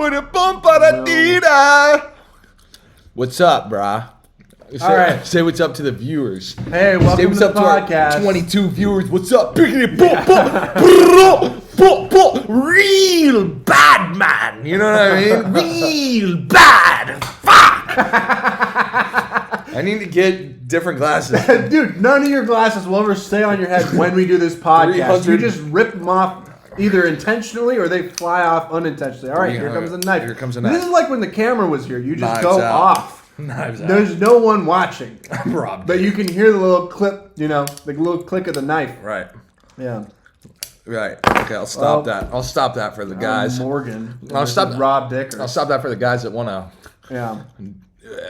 What's up, brah? All right. Say what's up to the viewers. Hey, welcome Say what's to up the to podcast. our 22 viewers. What's up? Real bad, man. You know what I mean? Real bad. Fuck. I need to get different glasses. Dude, none of your glasses will ever stay on your head when we do this podcast. You just rip them off either intentionally or they fly off unintentionally. All right, here comes a knife. Here comes a knife. This is like when the camera was here. You just Knives go out. off. Knives out. There's no one watching. I'm robbed. But you can hear the little clip, the little click of the knife. Right. Yeah. Right. Okay, I'll stop that. I'll stop that for the guys. Morgan. I'll stop Rob Dicker. I'll stop that for the guys that want to. Yeah.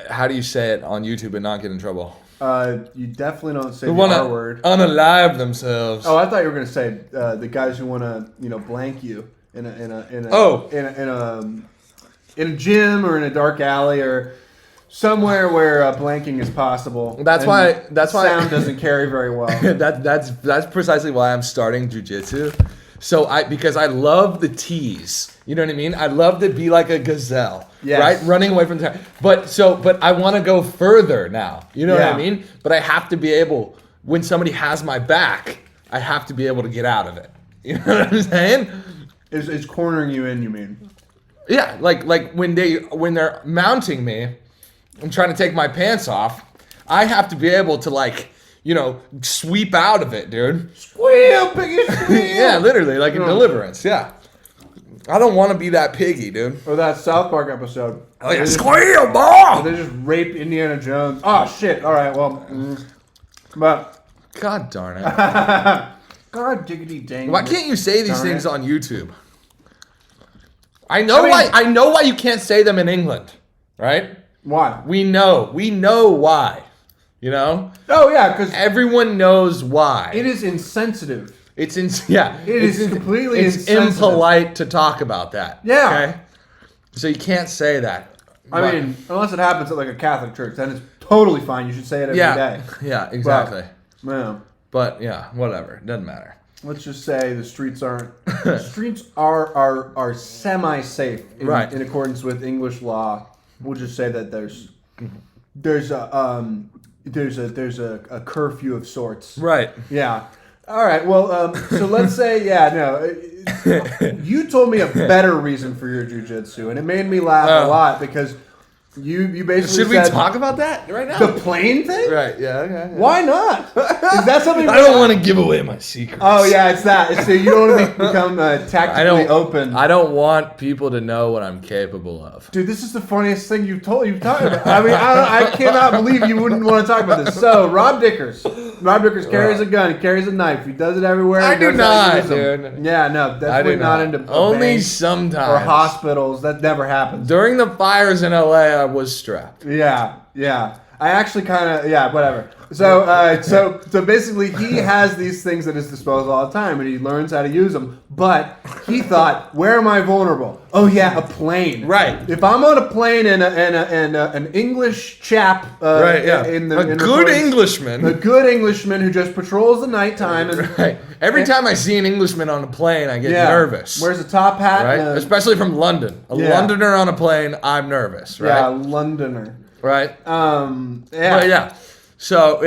How do you say it on YouTube and not get in trouble? You definitely don't say Who the want R to word. unalive themselves. Oh, I thought you were gonna say the guys who want to, blank you in a gym or in a dark alley or somewhere where blanking is possible. That's why sound doesn't carry very well. That's precisely why I'm starting jujitsu. So because I love the tease. You know what I mean? I love to be like a gazelle, yes. right? Running away from the but I want to go further now. You know what I mean? But I have to be able, when somebody has my back, I have to be able to get out of it. You know what I'm saying? It's cornering you in, you mean? Yeah, like when they're mounting me and trying to take my pants off, I have to be able to sweep out of it, dude. Squeal, piggy, squeal. Yeah, literally, like in Deliverance. Yeah. I don't want to be that piggy, dude. Or that South Park episode. Oh yeah, squeal, ball. They just rape Indiana Jones. Oh shit! All right, well, but God darn it! God diggity dang. Why can't you say these things on YouTube? I know why you can't say them in England, right? Why? We know why. You know? Oh yeah, because everyone knows why. it is insensitive. It is completely it's insensitive. impolite to talk about that. Yeah. Okay? So you can't say that. I mean, unless it happens at like a Catholic church, then it's totally fine. You should say it every day. Yeah, exactly. But yeah, whatever. It doesn't matter. let's just say the streets aren't. The streets are semi-safe in accordance with English law. We'll just say that there's a curfew of sorts. Right. Yeah. All right. Well, so let's say, you told me a better reason for your jujitsu, and it made me laugh a lot because you basically should we talk about that right now? The plane thing? Right. Yeah. Okay. Yeah. Why not? Is that something? I don't want to give away my secrets. Oh yeah, it's that. So you don't want to become tactically open. I don't want people to know what I'm capable of. Dude, this is the funniest thing you've talked about. I mean, I cannot believe you wouldn't want to talk about this. So Rob Dickers carries a gun. He carries a knife. He does it everywhere. I do not, dude. Yeah, no, definitely not into only sometimes or hospitals. That never happens. During the fires in LA, I was strapped. Yeah. I actually kind of whatever. So so basically, he has these things at his disposal all the time, and he learns how to use them. But he thought, where am I vulnerable? Oh yeah, a plane. Right. If I'm on a plane and an English chap, a good Englishman who just patrols the nighttime, and every time I see an Englishman on a plane, I get nervous. Wears a top hat, right? Especially from London. A Londoner on a plane, I'm nervous. Right. Yeah, Londoner. Right. So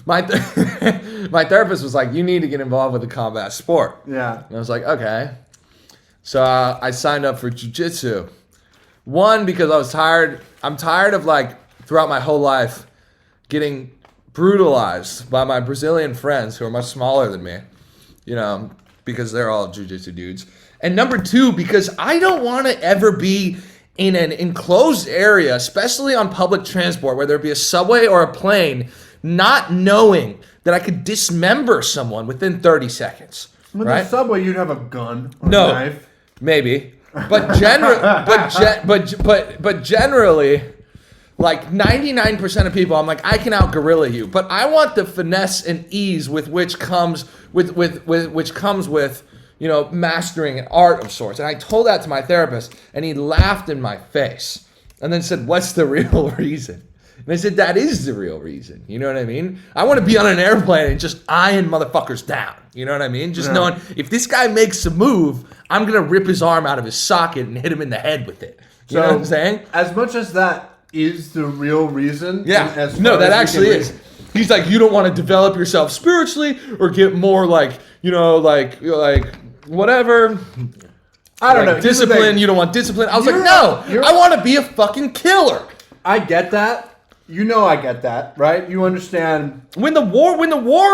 my therapist was like, you need to get involved with a combat sport. Yeah. And I was like, okay. So I signed up for jiu-jitsu. One, because I was tired. I'm tired of throughout my whole life getting brutalized by my Brazilian friends who are much smaller than me, because they're all jiu-jitsu dudes. And number two, because I don't want to ever be in an enclosed area, especially on public transport, whether it be a subway or a plane, not knowing that I could dismember someone within 30 seconds. With right? the subway, you'd have a gun or a knife. Maybe. But generally, like 99% of people, I'm like, I can out-guerrilla you. But I want the finesse and ease with which comes with mastering an art of sorts. And I told that to my therapist, and he laughed in my face and then said, what's the real reason? And I said, that is the real reason. You know what I mean? I want to be on an airplane and just eyeing motherfuckers down. You know what I mean? Just knowing if this guy makes a move, I'm going to rip his arm out of his socket and hit him in the head with it. You know what I'm saying? As much as that is the real reason. Yeah. No, that actually is. He's like, you don't want to develop yourself spiritually or get more like whatever. I don't know. Discipline. You don't want discipline. I was like, no, I want to be a fucking killer. I get that. You know I get that, right? You understand. When the war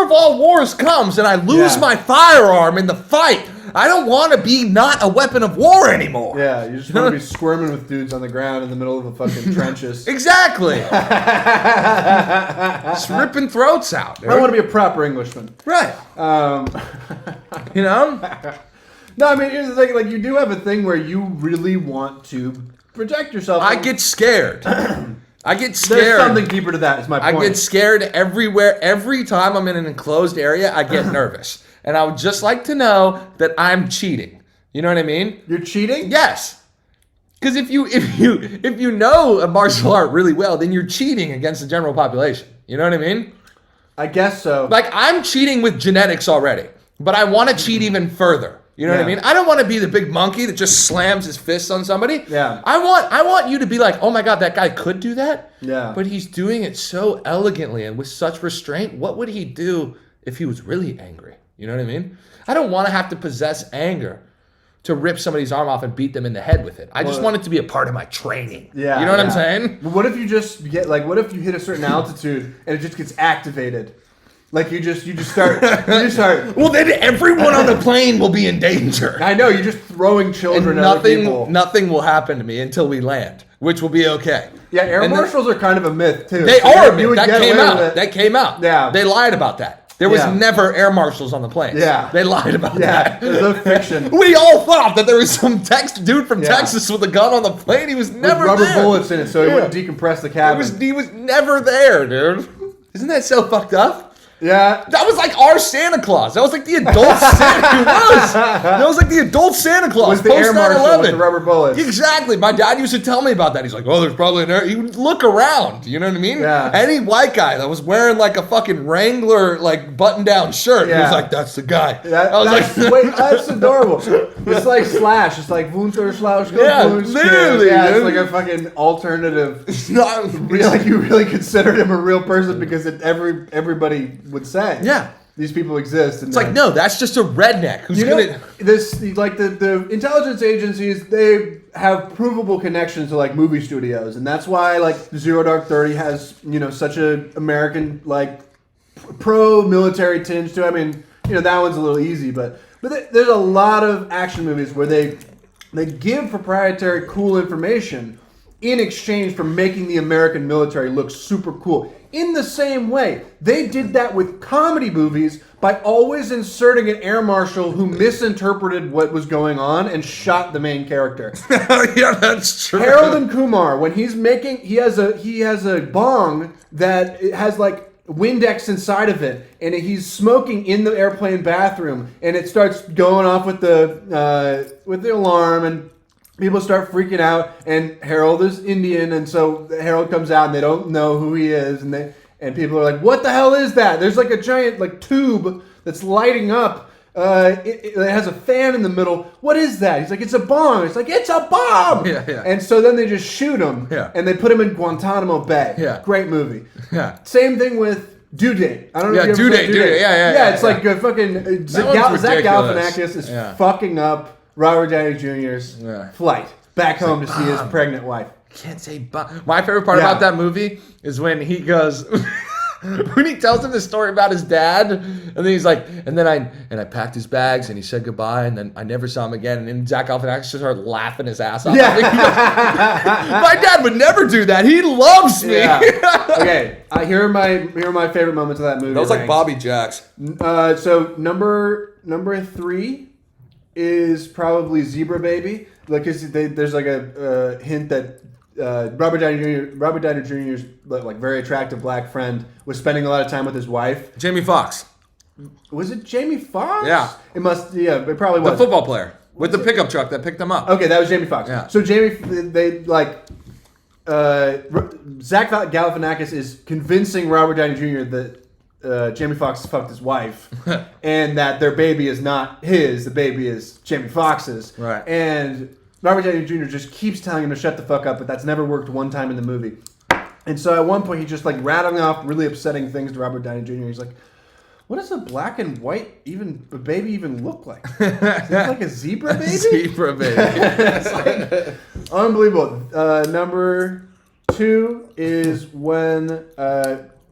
of all wars comes and I lose my firearm in the fight, I don't want to be not a weapon of war anymore. Yeah, you just want to be squirming with dudes on the ground in the middle of the fucking trenches. Exactly. Just ripping throats out. Dude. I want to be a proper Englishman. Right. You know? No, I mean, here's the thing. Like, you do have a thing where you really want to protect yourself. I get scared. I get scared. There's something deeper to that, is my point. I get scared everywhere. Every time I'm in an enclosed area, I get nervous. And I would just like to know that I'm cheating. You know what I mean? You're cheating? Yes. Because if you know a martial art really well, then you're cheating against the general population. You know what I mean? I guess so. Like, I'm cheating with genetics already, but I want to cheat even further. You know what I mean? I don't want to be the big monkey that just slams his fists on somebody. Yeah. I want you to be like, oh my God, that guy could do that. Yeah. But he's doing it so elegantly and with such restraint. What would he do if he was really angry? You know what I mean? I don't want to have to possess anger to rip somebody's arm off and beat them in the head with it. I just want it to be a part of my training. Yeah. You know what I'm saying? But what if you just get, like, what if you hit a certain altitude and it just gets activated? Like, you just start. Well, then everyone on the plane will be in danger. I know, you're just throwing children and at other people. Nothing will happen to me until we land, which will be okay. Yeah, air marshals are kind of a myth, too. They are a myth. That came out. Yeah. They lied about that. There was never air marshals on the plane. Yeah. They lied about that. Yeah, it was a fiction. We all thought that there was some dude from Texas with a gun on the plane. He was never with rubber there. bullets in it so he wouldn't decompress the cabin. He was never there, dude. Isn't that so fucked up? Yeah. That was like our Santa Claus. That was like the adult Santa Claus. That was like the adult Santa Claus. With the air marshal with the rubber bullets. Exactly. My dad used to tell me about that. He's like, oh, there's probably an air. He would look around. You know what I mean? Yeah. Any white guy that was wearing like a fucking Wrangler like button-down shirt, he was like, that's the guy. That's adorable. It's like Slash. It's like Wunter Slash. Yeah, literally. Yeah, it's like a fucking alternative. Like you really considered him a real person because everybody would say. Yeah. These people exist. And it's like, no, that's just a redneck who's the intelligence agencies, they have provable connections to like movie studios, and that's why like Zero Dark 30 has, such a American like pro-military tinge to it. I mean, that one's a little easy, but there's a lot of action movies where they give proprietary cool information in exchange for making the American military look super cool. In the same way, they did that with comedy movies by always inserting an air marshal who misinterpreted what was going on and shot the main character. Yeah, that's true. Harold and Kumar, when he has a bong that it has like Windex inside of it, and he's smoking in the airplane bathroom, and it starts going off with the alarm, and people start freaking out, and Harold is Indian, and so Harold comes out, and they don't know who he is, and people are like, "What the hell is that?" There's like a giant like tube that's lighting up. It has a fan in the middle. What is that? He's like, "It's a bomb." It's like, "It's a bomb!" Yeah, yeah. And so then they just shoot him, and they put him in Guantanamo Bay. Yeah. Great movie. Yeah. Same thing with Due Date. I don't know if you ever Due Date. Yeah, it's like a fucking Zach Galifianakis is fucking up Robert Downey Jr.'s flight back home to see his pregnant wife. Can't say but. My favorite part about that movie is when he goes, when he tells him the story about his dad, and then he's like, and I packed his bags, and he said goodbye, and then I never saw him again, and then Zach Galifianakis just started laughing his ass off. Yeah. My dad would never do that. He loves me. Yeah. Okay, here are my favorite moments of that movie. That was like Bobby Jacks. So number 3 is probably Zebra Baby. Like, there's like a hint that Robert Downey Jr.'s like very attractive black friend was spending a lot of time with his wife. Jamie Foxx. Was it Jamie Foxx? Yeah. It probably was. The football player with the pickup truck that picked him up. Okay, that was Jamie Foxx. Yeah. So they like Zach Galifianakis is convincing Robert Downey Jr. that Jamie Foxx fucked his wife, and that their baby is not his. The baby is Jamie Foxx's. Right. And Robert Downey Jr. just keeps telling him to shut the fuck up, but that's never worked one time in the movie. And so at one point, he's just like rattling off really upsetting things to Robert Downey Jr. He's like, "What does a black and white baby even look like? Is it like a zebra baby?" Zebra baby. It's like, unbelievable. Number 2 is when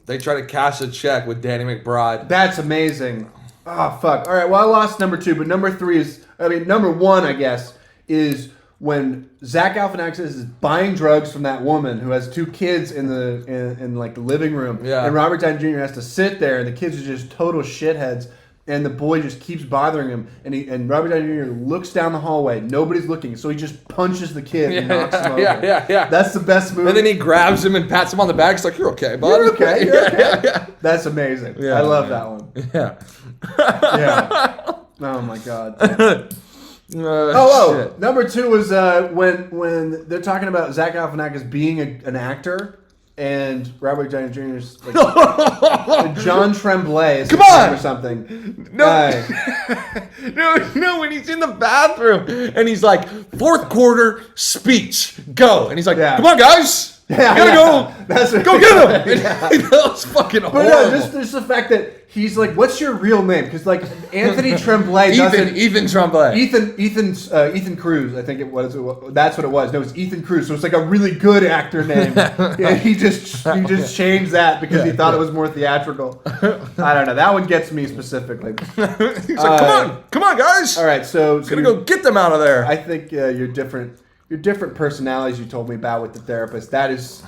They try to cash a check with Danny McBride. that's amazing. Oh fuck. All right. Well, I lost number 2, but number 3 is. I mean, number 1, I guess, is when Zach Galifianakis is buying drugs from that woman who has 2 kids in like the living room, Yeah. and Robert Downey Jr. has to sit there, and the kids are just total shitheads, and the boy just keeps bothering him, and Robert Downey Jr. looks down the hallway, nobody's looking, so he just punches the kid and knocks him over. Yeah. That's the best movie. And then he grabs him and pats him on the back. He's like, "You're okay, bud." You're okay. You're okay. Yeah. That's amazing. Yeah, I love man. that one. Yeah. Yeah. Oh my god. Shit. Number 2 was when they're talking about Zach Galifianakis being an actor, and Robert Downey Jr.'s like John Tremblay is Come his name on! or something. No, no, when he's in the bathroom and he's like, "4th quarter speech, go," and he's like, Yeah. "Come on, guys, Yeah, gotta yeah. go, That's go get him." That was fucking But horrible. no, just the fact that he's like, "What's your real name?" Because like Anthony Tremblay doesn't. Ethan Tremblay. Ethan Cruz, I think it was. That's what it was. No, it's Ethan Cruz. So it's like a really good actor name. Yeah, he just changed that because he thought it was more theatrical. I don't know. That one gets me specifically. He's like, "Come on, guys, All right, so gonna go get them out of there." I think your different personalities you told me about with the therapist. That is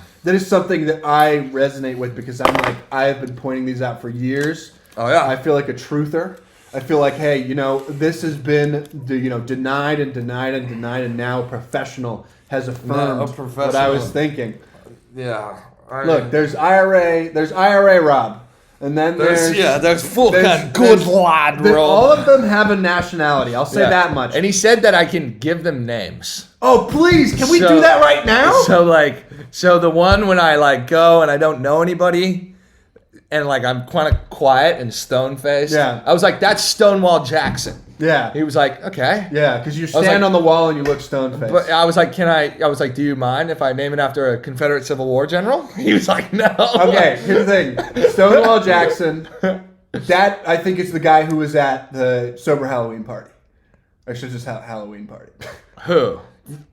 something that I resonate with because I'm like I've been pointing these out for years. Oh yeah. I feel like a truther. I feel like, hey, this has been denied and denied and denied, and now a professional has affirmed what I was thinking. Yeah. Look, there's IRA Rob, and then there's full gun good lad Rob. All of them have a nationality. I'll say that much. And he said that I can give them names. Oh, please, can we do that right now? So the one when I like go and I don't know anybody, and like I'm kind of quiet and stone faced. Yeah. I was like, "That's Stonewall Jackson." Yeah. He was like, "Okay." Yeah, because you was stand like- on the wall and you look stone faced. But I was like, I was like, "Do you mind if I name it after a Confederate Civil War general?" He was like, "No." Okay, here's the thing. Stonewall Jackson, that I think is the guy who was at the sober Halloween party. Or should just Halloween party. Who?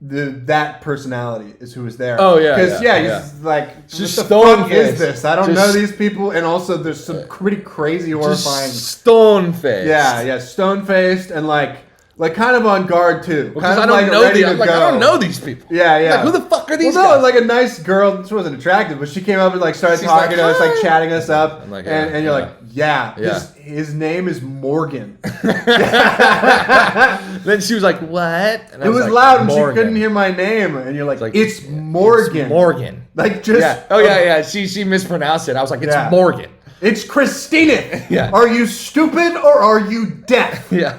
That personality is who was there. Oh, yeah, Because yeah. he's like, what Just the stone fuck is faced. this? I don't Just- know these people, and also there's some pretty crazy, horrifying. Just stone faced. Yeah, stone faced and like kind of on guard too. Because kind I of don't like know ready to I go. don't know these people. Yeah. Like, who the fuck are these Well, no, guys? like a nice girl. She wasn't attractive, but she came up and like started She's talking like, to us, like "Hi." chatting us up, I'm like, and yeah, you're yeah. like, yeah, Yeah. his name is Morgan. Then she was like, "What?" And I It was like, loud and "Morgan." she couldn't hear my name, and you're like, like, it's Morgan. It's Morgan. Like just Yeah. Oh yeah. She mispronounced it. I was like, "It's Yeah. Morgan." It's Christina. Yeah. Are you stupid or are you deaf? Yeah.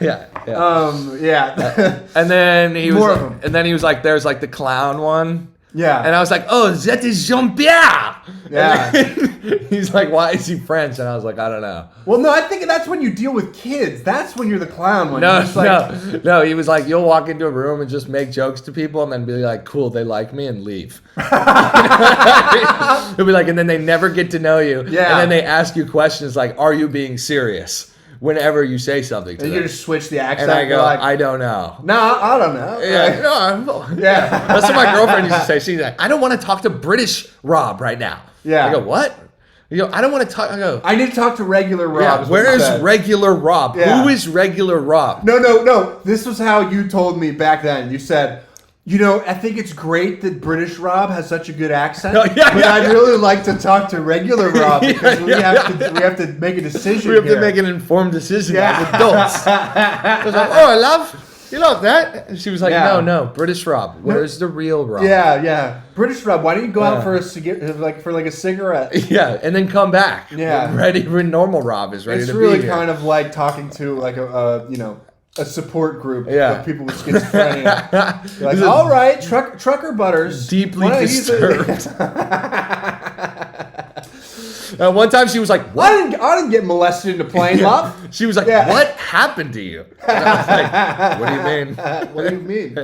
Yeah. And then he was More of like, them. and then he was like, "There's like the clown one." Yeah. And I was like, "Oh, that is Jean-Pierre." Yeah. And then he's like, "Why is he French?" And I was like, "I don't know." Well, no, I think that's when you deal with kids. That's when you're the clown one. No, You're just like, no. He was like, "You'll walk into a room and just make jokes to people and then be like, cool, they like me,' and leave." He'll be like, and then they never get to know you. Yeah. And then they ask you questions like, "Are you being serious?" Whenever you say something to and them. you just switch the accent. And I go, you're like, "I don't know." no, I don't know. Yeah, no, Yeah. That's what my girlfriend used to say. She's like, "I don't want to talk to British Rob right now." Yeah. I go, "What?" You go, "I don't want to talk." I go, I need to talk to regular Rob. "Yeah, is what where you is said. regular Rob? Yeah. Who is regular Rob?" No. This was how you told me back then. You said, I think it's great that British Rob has such a good accent, Oh, yeah, but yeah, I'd yeah. really like to talk to regular Rob because we have to make a decision. We have here. to make an informed decision Yeah. as adults. I was like, "Oh, love, you love that?" And she was like, Yeah. No, British Rob. Where's the real Rob? Yeah. British Rob, why don't you go out Yeah. for a cigarette? Yeah, and then come back. Yeah. Ready when normal Rob is ready It's to really be here. kind of like talking to like a a support group Yeah. of people with schizophrenia. You're like, all right, Trucker Butters. Deeply why don't you disturbed. One time she was like, "What?" I didn't get molested in a plane, love. She was like, Yeah. "What happened to you?" And I was like, "What do you mean?" What do you mean?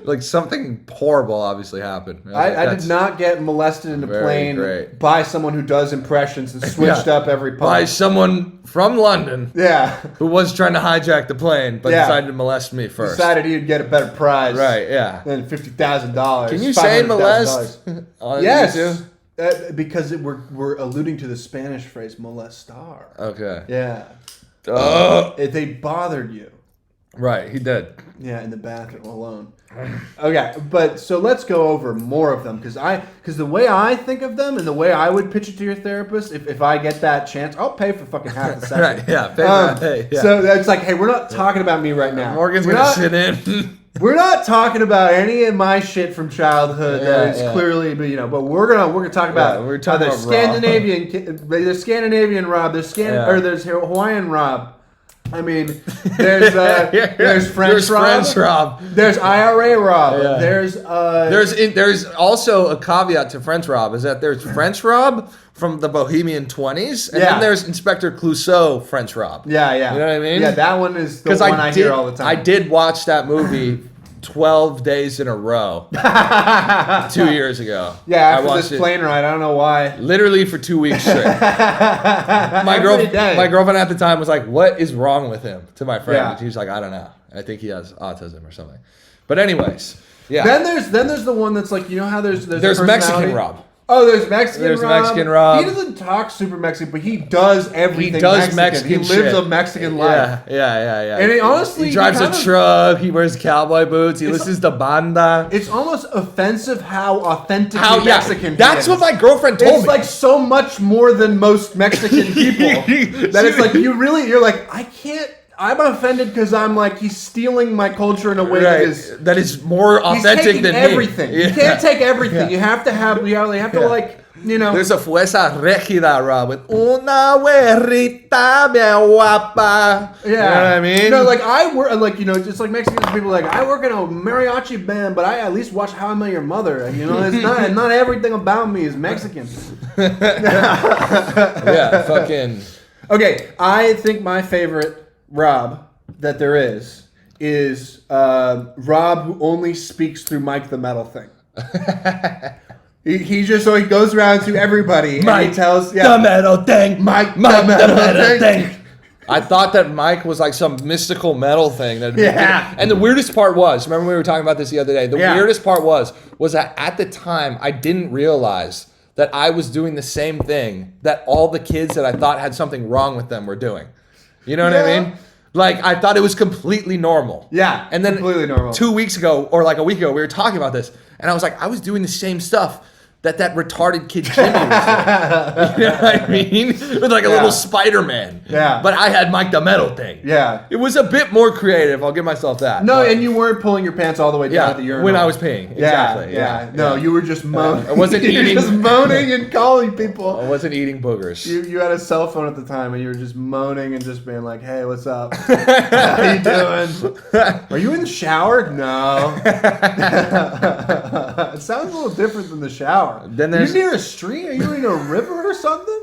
Like something horrible obviously happened. I did not get molested in a very plane great. by someone who does impressions and switched up every part. by someone from London Yeah. who was trying to hijack the plane, but Yeah. decided to molest me first. Decided he'd get a better prize. Right? Yeah. Than $50,000. Can you say $500,000. molest? on Yes. YouTube? Because we're alluding to the Spanish phrase molestar. Okay. Yeah. Oh. If they bothered you. Right. He did. Yeah, in the bathroom alone. Okay, but so let's go over more of them because the way I think of them and the way I would pitch it to your therapist, if I get that chance, I'll pay for fucking half the session. Right. Yeah. Hey, yeah. So that's like, hey, we're not talking about me right now. Morgan's We're gonna not- sit in. We're not talking about any of my shit from childhood that is Yeah. clearly, but we're gonna talk about we're talking there's about Rob. There's Scandinavian Rob, there's Yeah. there's Hawaiian Rob. I mean, there's French There's Rob, French Rob. there's IRA Rob, Yeah. There's also a caveat to French Rob is that there's French Rob from the Bohemian 20s, and Yeah. then there's Inspector Clouseau French Rob. yeah. You know what I mean? Yeah, that one is the Because one I hear all the time. I did watch that movie 12 days in a row 2 years ago. Yeah, I after watched this plane ride, I don't know why. literally for 2 weeks straight. my girlfriend at the time was like, "What is wrong with him?" To my friend, Yeah. and she was like, "I don't know. I think he has autism or something." But anyways, yeah. Then there's the one that's like, you know how there's There's Mexican Rob. Oh, there's Mexican Rob. Mexican Rob. He doesn't talk super Mexican, but he does everything He does Mexican He lives shit. a Mexican life. Yeah. And he honestly- he drives he a kind of- truck. He wears cowboy boots. He It's- listens to banda. It's almost offensive how authentically Mexican he That's is. what my girlfriend told It's me. like so much more than most Mexican people. That it's like you're like, I'm offended because I'm like, he's stealing my culture in a way that is more he's authentic taking than everything. me. You can't take everything. Yeah. You have to have like, There's a fuerza regida, Rob, with una güerita bien guapa. Yeah. You know what I mean? No, like I work, like, just like Mexican people, like I work in a mariachi band, but I at least watch How I Met Your Mother. It's not everything about me is Mexican. Yeah, fucking. Okay, I think my favorite Rob that there is Rob who only speaks through Mike the Metal Thing. He goes around to everybody and he tells the metal thing. Mike the the metal metal thing. I thought that Mike was like some mystical metal thing. Yeah. And the weirdest part was, remember we were talking about this the other day. The Yeah. weirdest part was that at the time I didn't realize that I was doing the same thing that all the kids that I thought had something wrong with them were doing. You know what I Yeah. mean? Like I thought it was completely normal. Yeah, And then completely normal. 2 weeks ago or like a week ago, we were talking about this, and I was like, I was doing the same stuff that retarded kid Jimmy was doing. You know what I mean? With like a little Spider-Man. Yeah. But I had Mike the Metal Thing. Yeah. It was a bit more creative. I'll give myself that. No, But- and you weren't pulling your pants all the way down at the urinal. when I was peeing. Exactly. Yeah. No, you were just moaning. I wasn't You were eating- just moaning and calling people. I wasn't eating boogers. You had a cell phone at the time and you were just moaning and just being like, "Hey, what's up? How you doing? Are you in the shower?" No. It sounds a little different than the shower. Then Are you there's- near a stream? Are you in a river or something?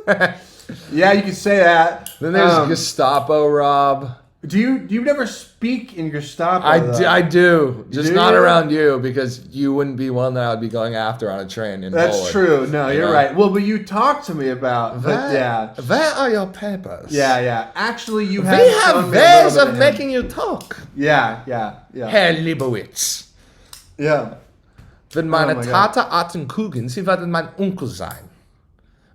Yeah, you could say that. Then there's Gestapo Rob. Do you never speak in Gestapo? I do. Just do? not around you because you wouldn't be one that I would be going after on a train in That's Poland. true. No, You you're know? right. Well, but you talked to me about, but yeah. Where are your papers? Yeah. Actually, you have We shown have me a ways little bit of him. making you talk. Yeah. Herr Liebowitz. Yeah. Wenn meine Oh my God. Tate Atemkugeln, sie werden mein Onkel sein.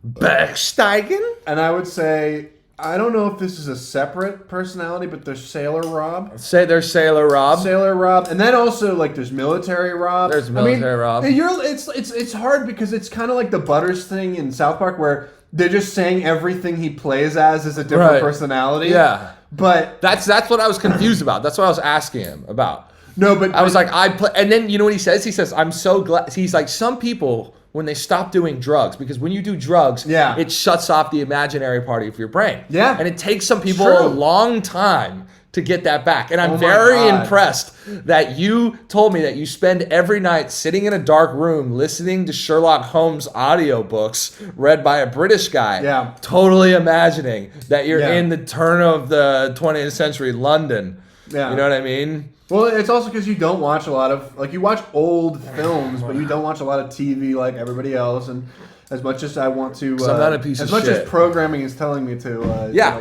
Bergsteigen? And I would say, I don't know if this is a separate personality, but there's Sailor Rob. Say there's Sailor Rob. Sailor Rob, and then also like there's Military Rob. There's Military Rob. It's hard because it's kind of like the Butters thing in South Park where they're just saying everything he plays as is a different Right. personality. Yeah. But That's what I was confused about. That's what I was asking him about. no, but I was like, and then you know what he says? He says, I'm so glad. He's like, some people, when they stop doing drugs, because when you do drugs, Yeah. it shuts off the imaginary part of your brain. Yeah. And it takes some people True. a long time to get that back. And I'm Oh my very God. impressed that you told me that you spend every night sitting in a dark room listening to Sherlock Holmes audiobooks read by a British guy. Yeah. Totally imagining that you're Yeah. in the turn of the 20th century London. Yeah. You know what I mean? Well, it's also because you don't watch a lot of, like, you watch old films, but you don't watch a lot of TV like everybody else. And as much as I want to, I'm not a piece as of much shit. as programming is telling me to,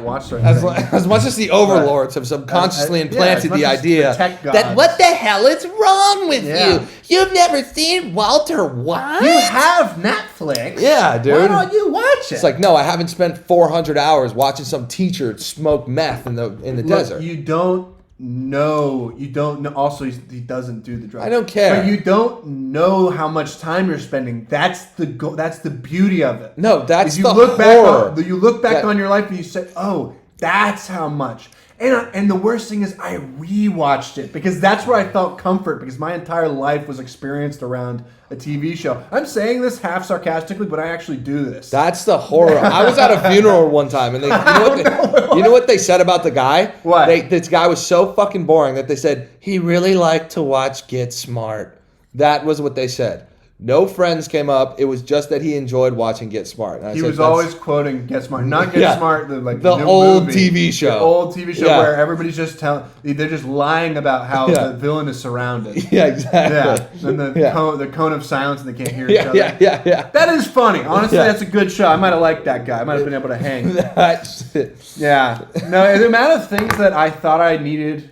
watch certain as, things. as much as the overlords have subconsciously as implanted much the as idea the tech that gods. what the hell is wrong with Yeah. you? You've never seen Walter White? You have Netflix. Yeah, dude. Why don't you watch it? It's like, no, I haven't spent 400 hours watching some teacher smoke meth in the Look, desert. You don't know. You don't know. Also, he doesn't do the drugs. I don't care. But you don't know how much time you're spending. That's the that's the beauty of it. No, that's Is you the look horror. back on, you look back That- on your life and you say, "Oh, that's how much." And the worst thing is, I rewatched it because that's where I felt comfort because my entire life was experienced around a TV show. I'm saying this half sarcastically, but I actually do this. That's the horror. I was at a funeral one time, and you know what they said about the guy? What? This guy was so fucking boring that they said he really liked to watch Get Smart. That was what they said. No friends came up. It was just that he enjoyed watching Get Smart. And I He said, was "That's- always quoting Get Smart, not Get Yeah. Smart, the The new old movie. TV show. The old TV show Yeah. where everybody's just they're just lying about how Yeah. the villain is surrounded. Yeah, exactly. Yeah, and the Yeah. cone of silence, and they can't hear each Yeah, other. yeah. That is funny. Honestly, Yeah. that's a good show. I might have liked that guy. I might have been able to hang. That's it. Yeah. No, the amount of things that I thought I needed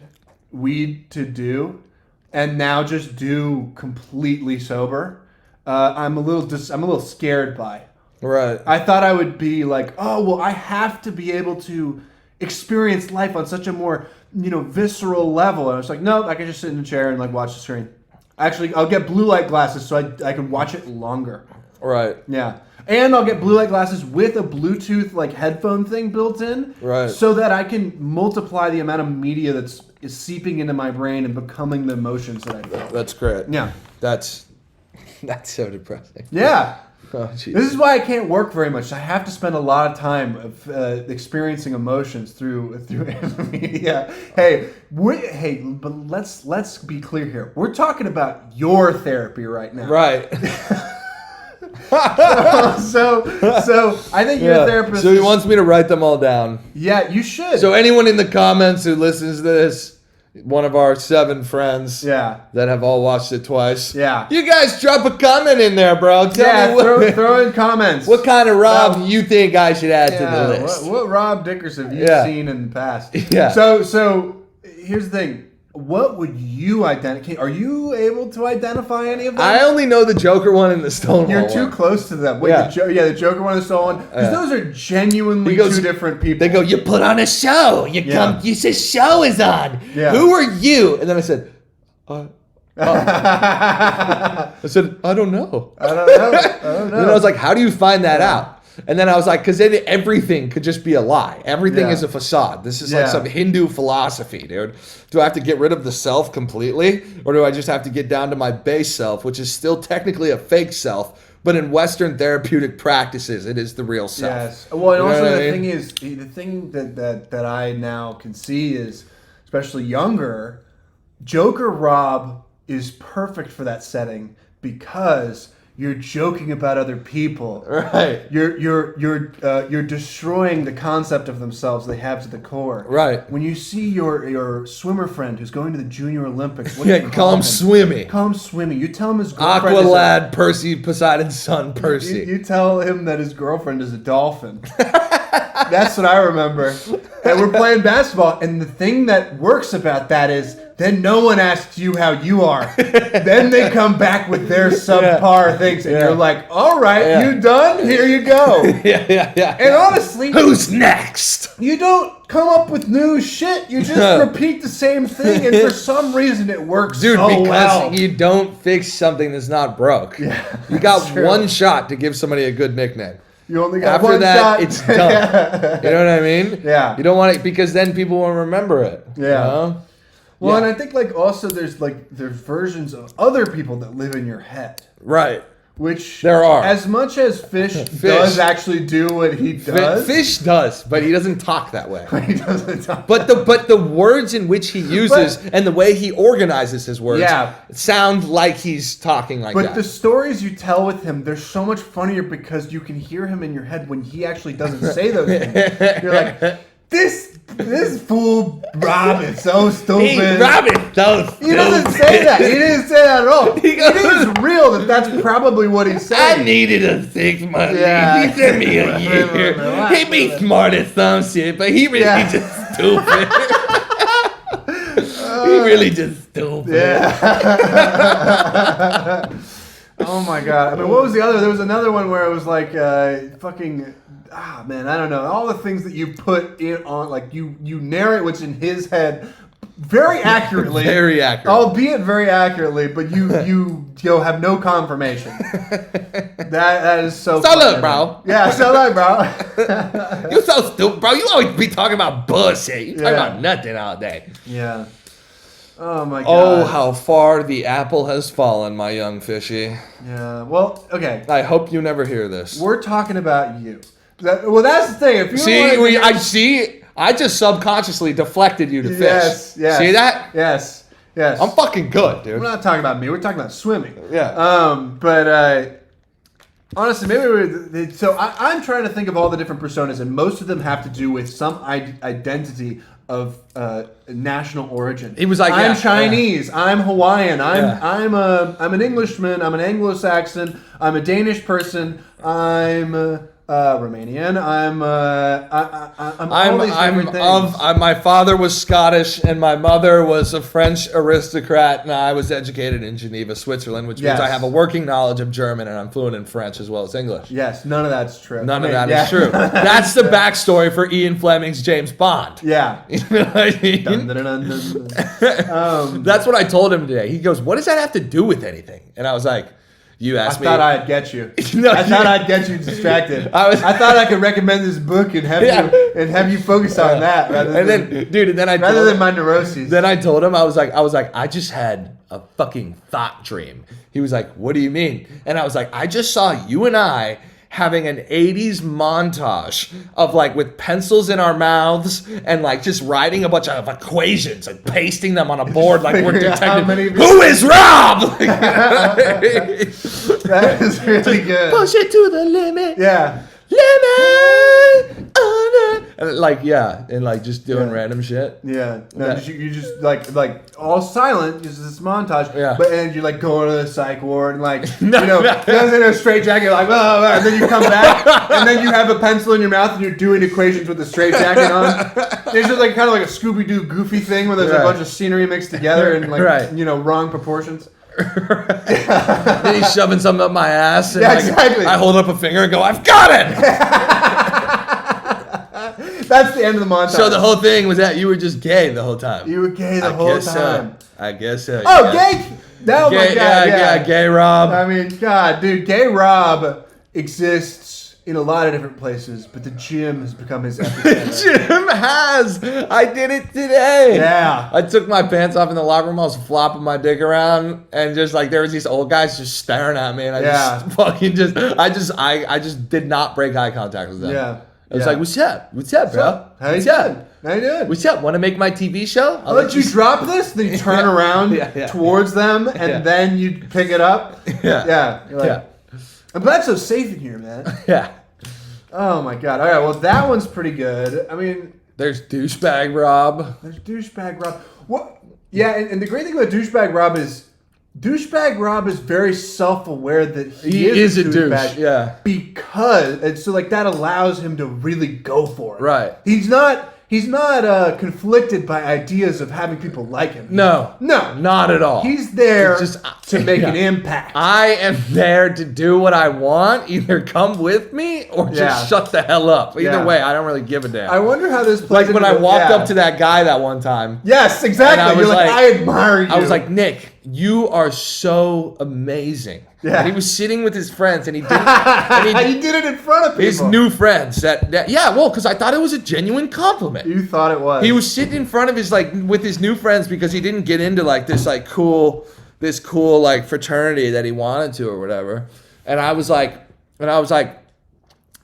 weed to do, and now just do completely sober, I'm a little scared by. Right. I thought I would be like, oh, well, I have to be able to experience life on such a more, visceral level. And I was like, no, I can just sit in a chair and like watch the screen. Actually, I'll get blue light glasses so I can watch it longer. Right. Yeah. And I'll get blue light glasses with a Bluetooth like headphone thing built in. Right. So that I can multiply the amount of media is seeping into my brain and becoming the emotions that I feel. That's great. Yeah. That's so depressing. Yeah. Oh, jeez. This is why I can't work very much. I have to spend a lot of time of experiencing emotions through media. But let's be clear here. We're talking about your therapy right now. Right. So I think your therapist. So he wants me to write them all down. Yeah, you should. So anyone in the comments who listens to this, one of our 7 friends yeah. that have all watched it twice. Yeah. You guys drop a comment in there, bro. Tell me throw in comments. what kind of Rob you think I should add to the list. What Rob Dickers have you seen in the past? Yeah. So here's the thing. What would you identify? Are you able to identify any of them? I only know the Joker one and the Stonewall You're too one. close to them. Wait, Yeah. the Joker one and the Stonewall one. Because those are genuinely He goes- two different people. They go, you put on a show. You Yeah. come, you say show is on. Yeah. Who are you? And then I said, I said, I don't know. I don't know. And then I was like, how do you find that out? And then I was like, because then everything could just be a lie. Everything Yeah. is a facade. This is like Yeah. some Hindu philosophy, dude. Do I have to get rid of the self completely? Or do I just have to get down to my base self, which is still technically a fake self, but in Western therapeutic practices, it is the real self. Yes. Well, and You know also what I the mean? thing is, the thing that I now can see is, especially younger, Joker Rob is perfect for that setting because you're joking about other people. Right. You're destroying the concept of themselves they have to the core. Right. When you see your swimmer friend who's going to the Junior Olympics, what Yeah, do you call him Swimmy. Call him Swimmy. You tell him his girlfriend Aqua is lad, Percy, Poseidon's son, Percy. You tell him that his girlfriend is a dolphin. That's what I remember. And we're playing basketball, and the thing that works about that is then no one asks you how you are. Then they come back with their subpar things, and Yeah. you're like, all right, Yeah. you done? Here you go. yeah. And honestly, Who's next? you don't come up with new shit. You just repeat the same thing, and for some reason it works Dude, so because well. you don't fix something that's not broke. Yeah, You got that's true. one shot to give somebody a good nickname. You only got After one that, shot. it's done. You know what I mean? Yeah. You don't want it because then people won't remember it. Yeah. You know? Well, Yeah. and I think also there's versions of other people that live in your head. Right. Which There are. As much as fish does actually do what he does. Fish does, but he doesn't talk that way. He doesn't talk. But the words in which he uses and the way he organizes his words sound like he's talking like that. But the stories you tell with him, they're so much funnier because you can hear him in your head when he actually doesn't say those things. You're like, this fool Rob is so stupid. Hey, Rob is so stupid. He doesn't say that. He didn't say that at all. It is real that's probably what he's saying. I needed a 6 months. Yeah. He sent me a year. He'd be smart at some shit, but he really just stupid. He really just stupid. Yeah. Oh my god. I mean, what was the other? There was another one where it was like fucking. Man, I don't know. All the things that you put in on, like you narrate what's in his head very accurately. Very accurate. Albeit very accurately, but you have no confirmation. That is so So funny, look, bro. Yeah, so look, bro. You so stupid, bro. You always be talking about bullshit. You talking about nothing all day. Yeah. Oh my god. Oh, how far the apple has fallen, my young fishy. Yeah. Well, okay. I hope you never hear this. We're talking about you. Well, that's the thing. If you I just subconsciously deflected you to fish. Yes. See that? Yes. I'm fucking good, dude. We're not talking about me. We're talking about swimming. Yeah. But honestly, maybe I'm trying to think of all the different personas, and most of them have to do with some identity of national origin. He was like, I'm Chinese. I'm Hawaiian. I'm an Englishman. I'm an Anglo-Saxon. I'm a Danish person. I'm Romanian. I'm all these different things. My father was Scottish and my mother was a French aristocrat, and I was educated in Geneva, Switzerland, which means I have a working knowledge of German and I'm fluent in French as well as English. Yes, none of that's true. None of that is true. That's the backstory for Ian Fleming's James Bond. Yeah. You know what I mean? Dun, dun, dun, dun, dun. That's what I told him today. He goes, "What does that have to do with anything?" And I was like, "You asked me." I thought I'd get you. No, I thought I'd get you distracted. I thought I could recommend this book and have you focus on that rather than my neuroses. Then I told him I was like, I just had a fucking thought dream. He was like, "What do you mean?" And I was like, I just saw you and I having an 80s montage of like with pencils in our mouths and like just writing a bunch of equations and pasting them on a board like we're detecting. Who is Rob? That is really good. Push it to the limit. Yeah. Limit. And like just doing random shit. Yeah. No, you just like all silent, just this montage. Yeah. But and you're like going to the psych ward and like goes in a straight jacket like and then you come back and then you have a pencil in your mouth and you're doing equations with a straight jacket on. It's just like kind of like a Scooby-Doo goofy thing where there's a bunch of scenery mixed together and like wrong proportions. Then he's shoving something up my ass. And exactly. I hold up a finger and go, "I've got it." That's the end of the montage. So the whole thing was that you were just gay the whole time. You were gay the whole time. I guess so. Oh, gay! Oh my God! Yeah, gay Rob. I mean, God, dude, gay Rob exists in a lot of different places, but the gym has become his epicenter. The gym has. I did it today. Yeah. I took my pants off in the locker room. I was flopping my dick around, and just like there was these old guys just staring at me, and I just did not break eye contact with them. Yeah. I was like, "What's up? What's up, bro? How you doing? What's up? Want to make my TV show? I'll let you drop this." Then you turn around towards them, and then you pick it up. Yeah. You're like, I'm glad it's so safe in here, man. Yeah. Oh my God. All right. Well, that one's pretty good. I mean, there's douchebag Rob. What? Yeah, and the great thing about douchebag Rob is very self-aware that he is a douche. Yeah. And so like that allows him to really go for it. Right. He's not conflicted by ideas of having people like him. No, not at all. He's there to make an impact. I am there to do what I want. Either come with me or just shut the hell up. Either way, I don't really give a damn. I wonder how this plays. Like when I walked up to that guy that one time. Yes, exactly. You're like, I admire you. I was like, "Nick, you are so amazing." Yeah. And he was sitting with his friends, and he did he did it in front of people. His new friends. Because I thought it was a genuine compliment. You thought it was. He was sitting in front of with his new friends because he didn't get into like this cool like fraternity that he wanted to or whatever. And I was like,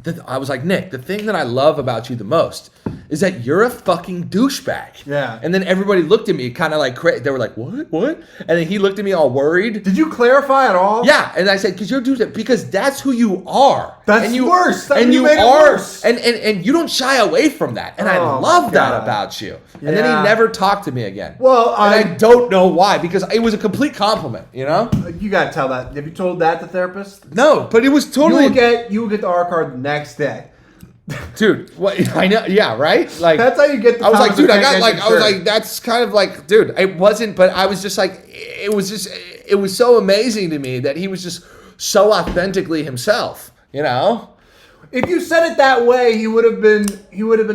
Nick, the thing that I love about you the most is that you're a fucking douchebag. Yeah. And then everybody looked at me kind of like, they were like, what? And then he looked at me all worried. Did you clarify at all? Yeah. And I said, because you're a douchebag, because that's who you are. That's worse. And you made it are, worse. and you don't shy away from that. And I love that about you. And then he never talked to me again. Well, I don't know why, because it was a complete compliment, you know? You gotta tell that. Have you told that to therapists? No, but it was totally... You will get the R card the next day. Dude, what I know, yeah, right? Like that's how you get the I was like, dude, I was shirt. like, that's kind of like, dude, it wasn't, but I was just like, it was so amazing to me that he was just so authentically himself, you know? If you said it that way, he would have been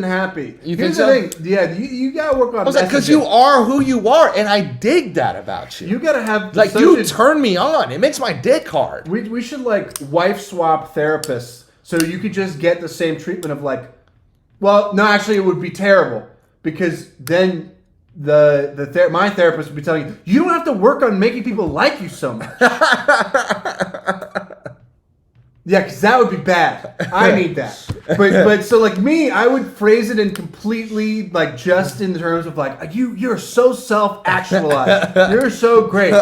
happy. You Here's think so? the thing. Yeah, you gotta work on. I was like, because you are who you are, and I dig that about you. You gotta have like you turn me on. It makes my dick hard. We should like wife swap therapists, so you could just get the same treatment of like. Well, no, actually, it would be terrible because then my therapist would be telling you, you don't have to work on making people like you so much. Yeah, because that would be bad. I need that. But so like me, I would phrase it in completely like just in terms of like you're so self-actualized. You're so great.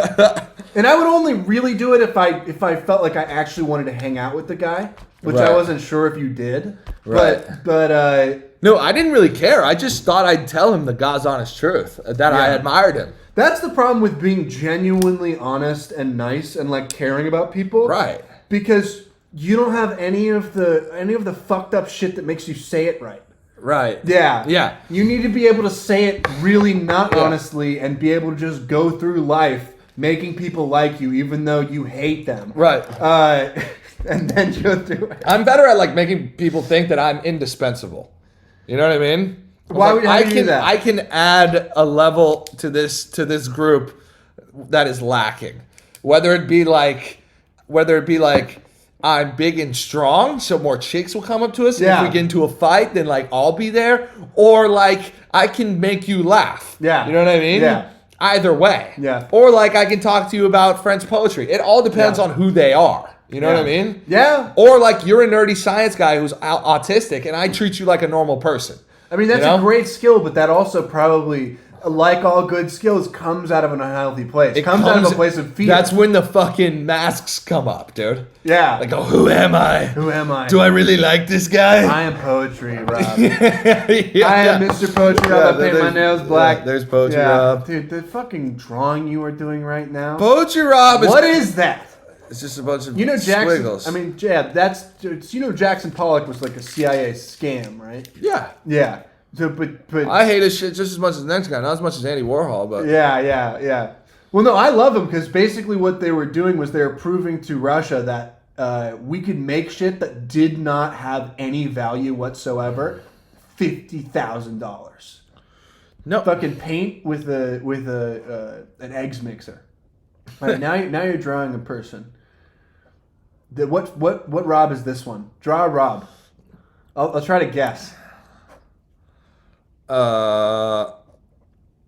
And I would only really do it if I felt like I actually wanted to hang out with the guy, which I wasn't sure if you did. Right. But no, I didn't really care. I just thought I'd tell him the God's honest truth that I admired him. That's the problem with being genuinely honest and nice and like caring about people. Right. Because you don't have any of the fucked up shit that makes you say it right. Right. Yeah. Yeah. You need to be able to say it really not honestly and be able to just go through life making people like you even though you hate them. Right. And then go through it. I'm better at like making people think that I'm indispensable. You know what I mean? Why would you do that? I can add a level to this group that is lacking. Whether it be like I'm big and strong, so more chicks will come up to us. Yeah. If we get into a fight, then like I'll be there. Or like I can make you laugh. Yeah. You know what I mean? Yeah. Either way. Yeah. Or like I can talk to you about French poetry. It all depends on who they are. You know what I mean? Yeah. Or like you're a nerdy science guy who's autistic and I treat you like a normal person. I mean, that's a great skill, but that also probably, like all good skills, comes out of an unhealthy place. It comes out of a place of fear. That's when the fucking masks come up, dude. Yeah. Like, oh, who am I? Who am I? Do I really like this guy? I am Poetry Rob. Yeah, I am Mr. Poetry Rob. I paint my nails black. Yeah, there's Poetry Rob. Dude, the fucking drawing you are doing right now. Poetry Rob is... What is that? It's just a bunch of Jackson, squiggles. I mean, yeah, Jackson Pollock was like a CIA scam, right? Yeah. Yeah. So, but I hate his shit just as much as the next guy. Not as much as Andy Warhol, but... Yeah. Well, no, I love him because basically what they were doing was they were proving to Russia that we could make shit that did not have any value whatsoever. $50,000. No. Fucking paint with an eggs mixer. All right, now you're drawing a person. What Rob is this one? Draw a Rob. I'll try to guess.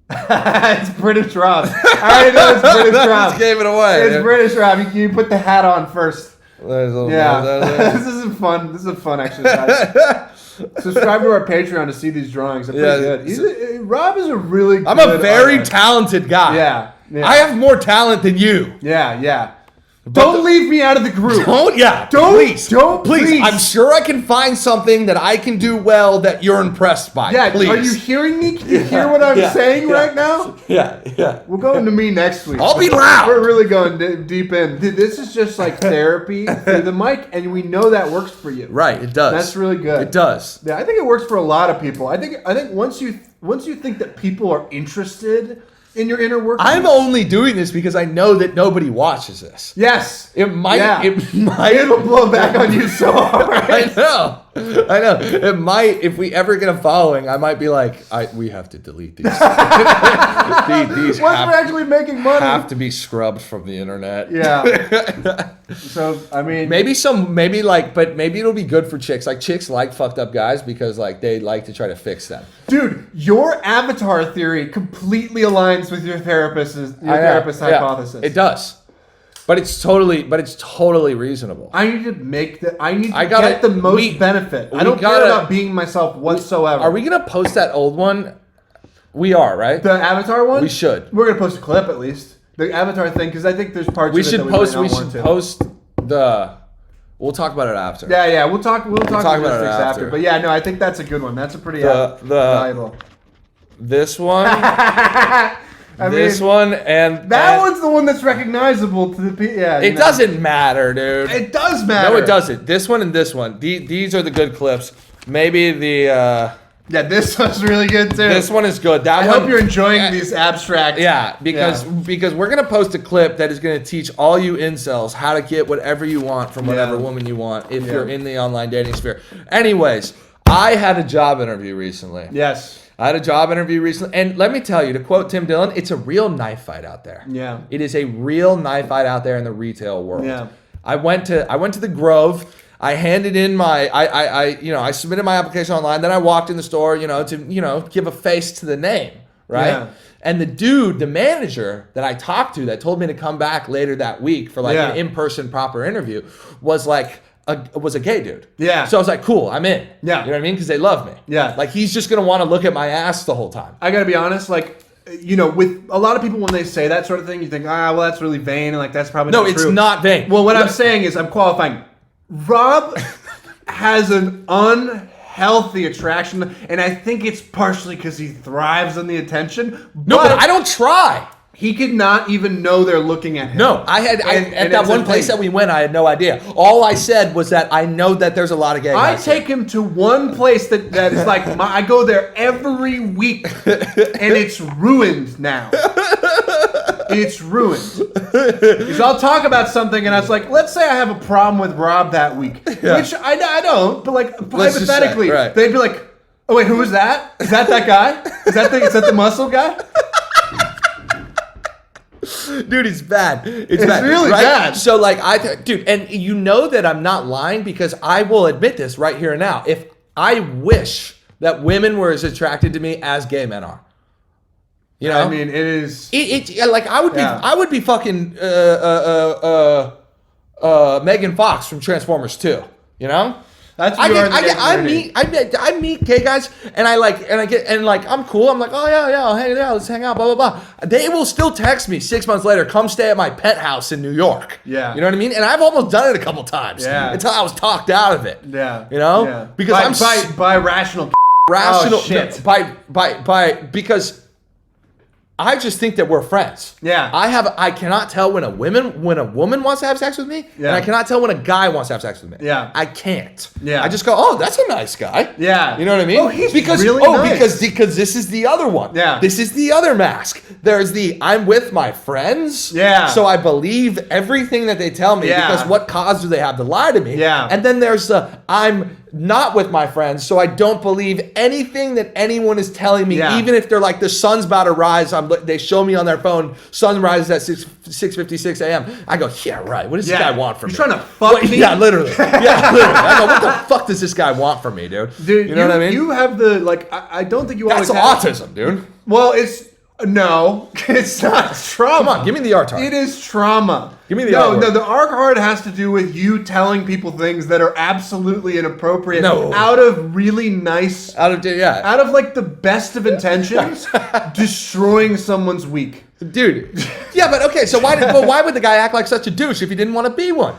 It's British Rob. I already know it's British Rob. Just gave it away. It's British Rob. You put the hat on first. Yeah. This is fun. This is a fun exercise. Subscribe to our Patreon to see these drawings. They're pretty good. Rob is a really good I'm a very artist. talented guy. Yeah. I have more talent than you. Yeah. Don't leave me out of the group. Please. I'm sure I can find something that I can do well that you're impressed by. Yeah, please. are you hearing me? Can you hear what I'm saying right now? Yeah. We'll go into me next week. I'll be loud. We're really going deep in. This is just like therapy through the mic, and we know that works for you. Right, it does. That's really good. It does. Yeah, I think it works for a lot of people. I think once you think that people are interested in your inner workings. I'm only doing this because I know that nobody watches this. Yes. It might. It'll blow back on you so hard. I know. It might. If we ever get a following, I might be like, we have to delete these. These once we're actually making money, have to be scrubbed from the internet. Yeah. So I mean, maybe it'll be good for chicks. Like chicks like fucked up guys because like they like to try to fix them. Dude, your avatar theory completely aligns with your therapist's hypothesis. It does. But it's totally reasonable. I need to gotta- get the most benefit. I don't care about being myself whatsoever. Are we gonna post that old one? We are, right? The Avatar one? We should. We're gonna post a clip at least. The Avatar thing, because I think there's parts We of it should that post. we We might not should want to. post the. We'll talk about it after. Yeah, we'll talk about it logistics after. But yeah, no, I think that's a good one. That's a pretty valuable. This one. This one and that one's the one that's recognizable to the people. Yeah, it doesn't matter, dude. It does matter. No, it doesn't. This one and this one. These are the good clips. Maybe the. Yeah, this one's really good too. This one is good. I hope you're enjoying these abstract. Yeah, because we're gonna post a clip that is gonna teach all you incels how to get whatever you want from whatever woman you want if you're in the online dating sphere. Anyways, I had a job interview recently. Yes. I had a job interview recently, and let me tell you, to quote Tim Dillon, it's a real knife fight out there. Yeah. It is a real knife fight out there in the retail world. Yeah. I went to the Grove. I handed in my I submitted my application online. Then I walked in the store, to give a face to the name, right? Yeah. And the manager that I talked to that told me to come back later that week for an in-person proper interview was a gay dude. Yeah. So I was like, cool, I'm in. Yeah. You know what I mean? Because they love me. Yeah. Like, he's just going to want to look at my ass the whole time. I got to be honest, with a lot of people, when they say that sort of thing, you think, well, that's really vain, and that's probably not true. No, it's not vain. Well, what I'm saying is I'm qualifying. Rob has an unhealthy attraction, and I think it's partially because he thrives on the attention. But I don't try. He could not even know they're looking at him. No, at that one place that we went, I had no idea. All I said was that I know that there's a lot of gay guys. I take him to one place that is I go there every week, and it's ruined now. It's ruined. Because I'll talk about something, and I was like, let's say I have a problem with Rob that week, which I don't, but hypothetically, they'd be like, oh wait, who is that? Is that guy? Is that the muscle guy? Dude, it's bad. It's bad. Really bad. So dude, and you know that I'm not lying because I will admit this right here and now. If I wish that women were as attracted to me as gay men are. You know? I mean, it is. I would be fucking Megan Fox from Transformers 2. You know? I meet gay guys and I'm cool. I'm like, oh yeah, hey, let's hang out, blah blah blah. They will still text me 6 months later, come stay at my penthouse in New York. Yeah, you know what I mean. And I've almost done it a couple times. Yeah, until I was talked out of it. Yeah, you know, because by rational shit. Because I just think that we're friends. Yeah. I cannot tell when a woman wants to have sex with me, and I cannot tell when a guy wants to have sex with me. Yeah. I can't. Yeah. I just go, oh, that's a nice guy. Yeah. You know what I mean? Oh, he's really nice. Because this is the other one. Yeah. This is the other mask. There's I'm with my friends. Yeah. So I believe everything that they tell me because what cause do they have to lie to me? Yeah. And then there's I'm not with my friends, so I don't believe anything that anyone is telling me, even if they're like, the sun's about to rise. They show me on their phone, sun rises at 6:56 a.m. I go, yeah, right. What does this guy want from me? You're trying to fuck me? Yeah, literally. I go, what the fuck does this guy want from me, dude? Dude, you know what I mean? You have the, I don't think you always have... That's autism, dude. Well, no, it's not trauma. Come on, give me the R card. It is trauma. Give me the R card. No, the R card has to do with you telling people things that are absolutely inappropriate. No. Out of really nice... Out of the best of intentions, destroying someone's week. Dude, yeah, but okay, so why would the guy act like such a douche if he didn't want to be one?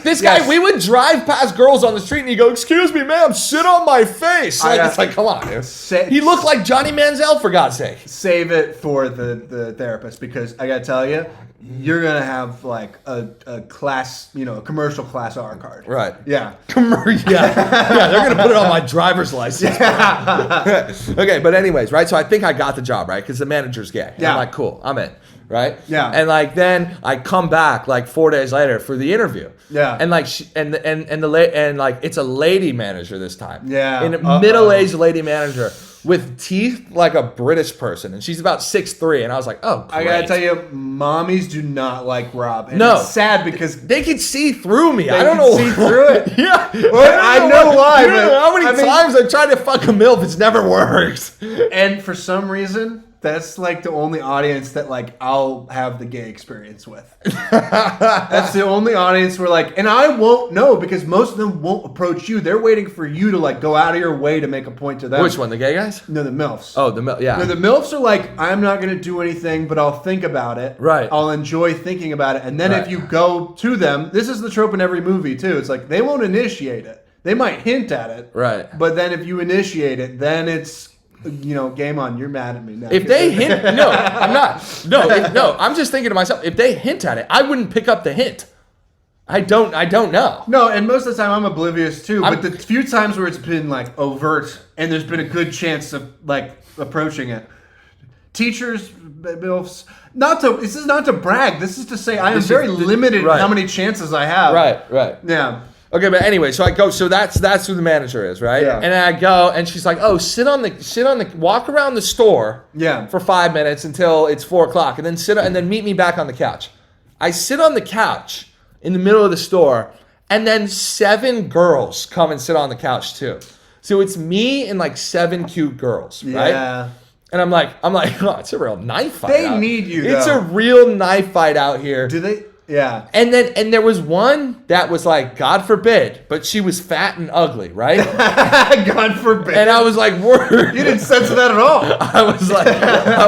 This guy, we would drive past girls on the street and he'd go, excuse me, ma'am, sit on my face. It's like, come on, dude. He looked like Johnny Manziel, for God's sake. Save it for the therapist, because I gotta tell you, you're gonna have a class, a commercial class R card. Right. Yeah. Yeah, they're gonna put it on my driver's license. Yeah. Okay, but anyways, right? So I think I got the job, right? Because the manager's gay. Yeah. I'm like, cool, I'm in. Right? Yeah. And then I come back 4 days later for the interview. Yeah. And it's a lady manager this time. Yeah. A middle-aged lady manager with teeth like a British person, and she's about 6'3", and I was like, oh, great. I gotta tell you, mommies do not like Rob. And it's sad because they can see through me. I don't know. See through it. Yeah. Well, I know why. How many times I've tried to fuck a MILF, it's never worked. And for some reason, That's like the only audience that like I'll have the gay experience with. That's the only audience where like, and I won't know because most of them won't approach you. They're waiting for you to like go out of your way to make a point to them. Which one, the gay guys? No, the MILFs. Oh, the MILF, yeah. No, the MILFs are like, I'm not going to do anything, but I'll think about it. Right. I'll enjoy thinking about it. And then if you go to them, this is the trope in every movie too. It's like, they won't initiate it. They might hint at it. Right. But then if you initiate it, then it's, game on. You're mad at me now. If they hint, no, I'm not. No, I'm just thinking to myself, if they hint at it, I wouldn't pick up the hint. I don't know. No, and most of the time I'm oblivious too. But the few times where it's been like overt and there's been a good chance of like approaching it, teachers, MILFs, this is not to brag. This is to say I am very limited in how many chances I have. Right. Yeah. Okay, but anyway, so I go. So that's who the manager is, right? Yeah. And then I go, and she's like, "Oh, walk around the store, Yeah. for 5 minutes until it's 4:00, and then meet me back on the couch." I sit on the couch in the middle of the store, and then 7 girls come and sit on the couch too. So it's me and like 7 cute girls, right? Yeah. And I'm like, oh, it's a real knife fight. They need you, It's though. a real knife fight out here. Do they? Yeah. And there was one that was like, God forbid, but she was fat and ugly, right? God forbid. And I was like, word. You didn't censor that at all. I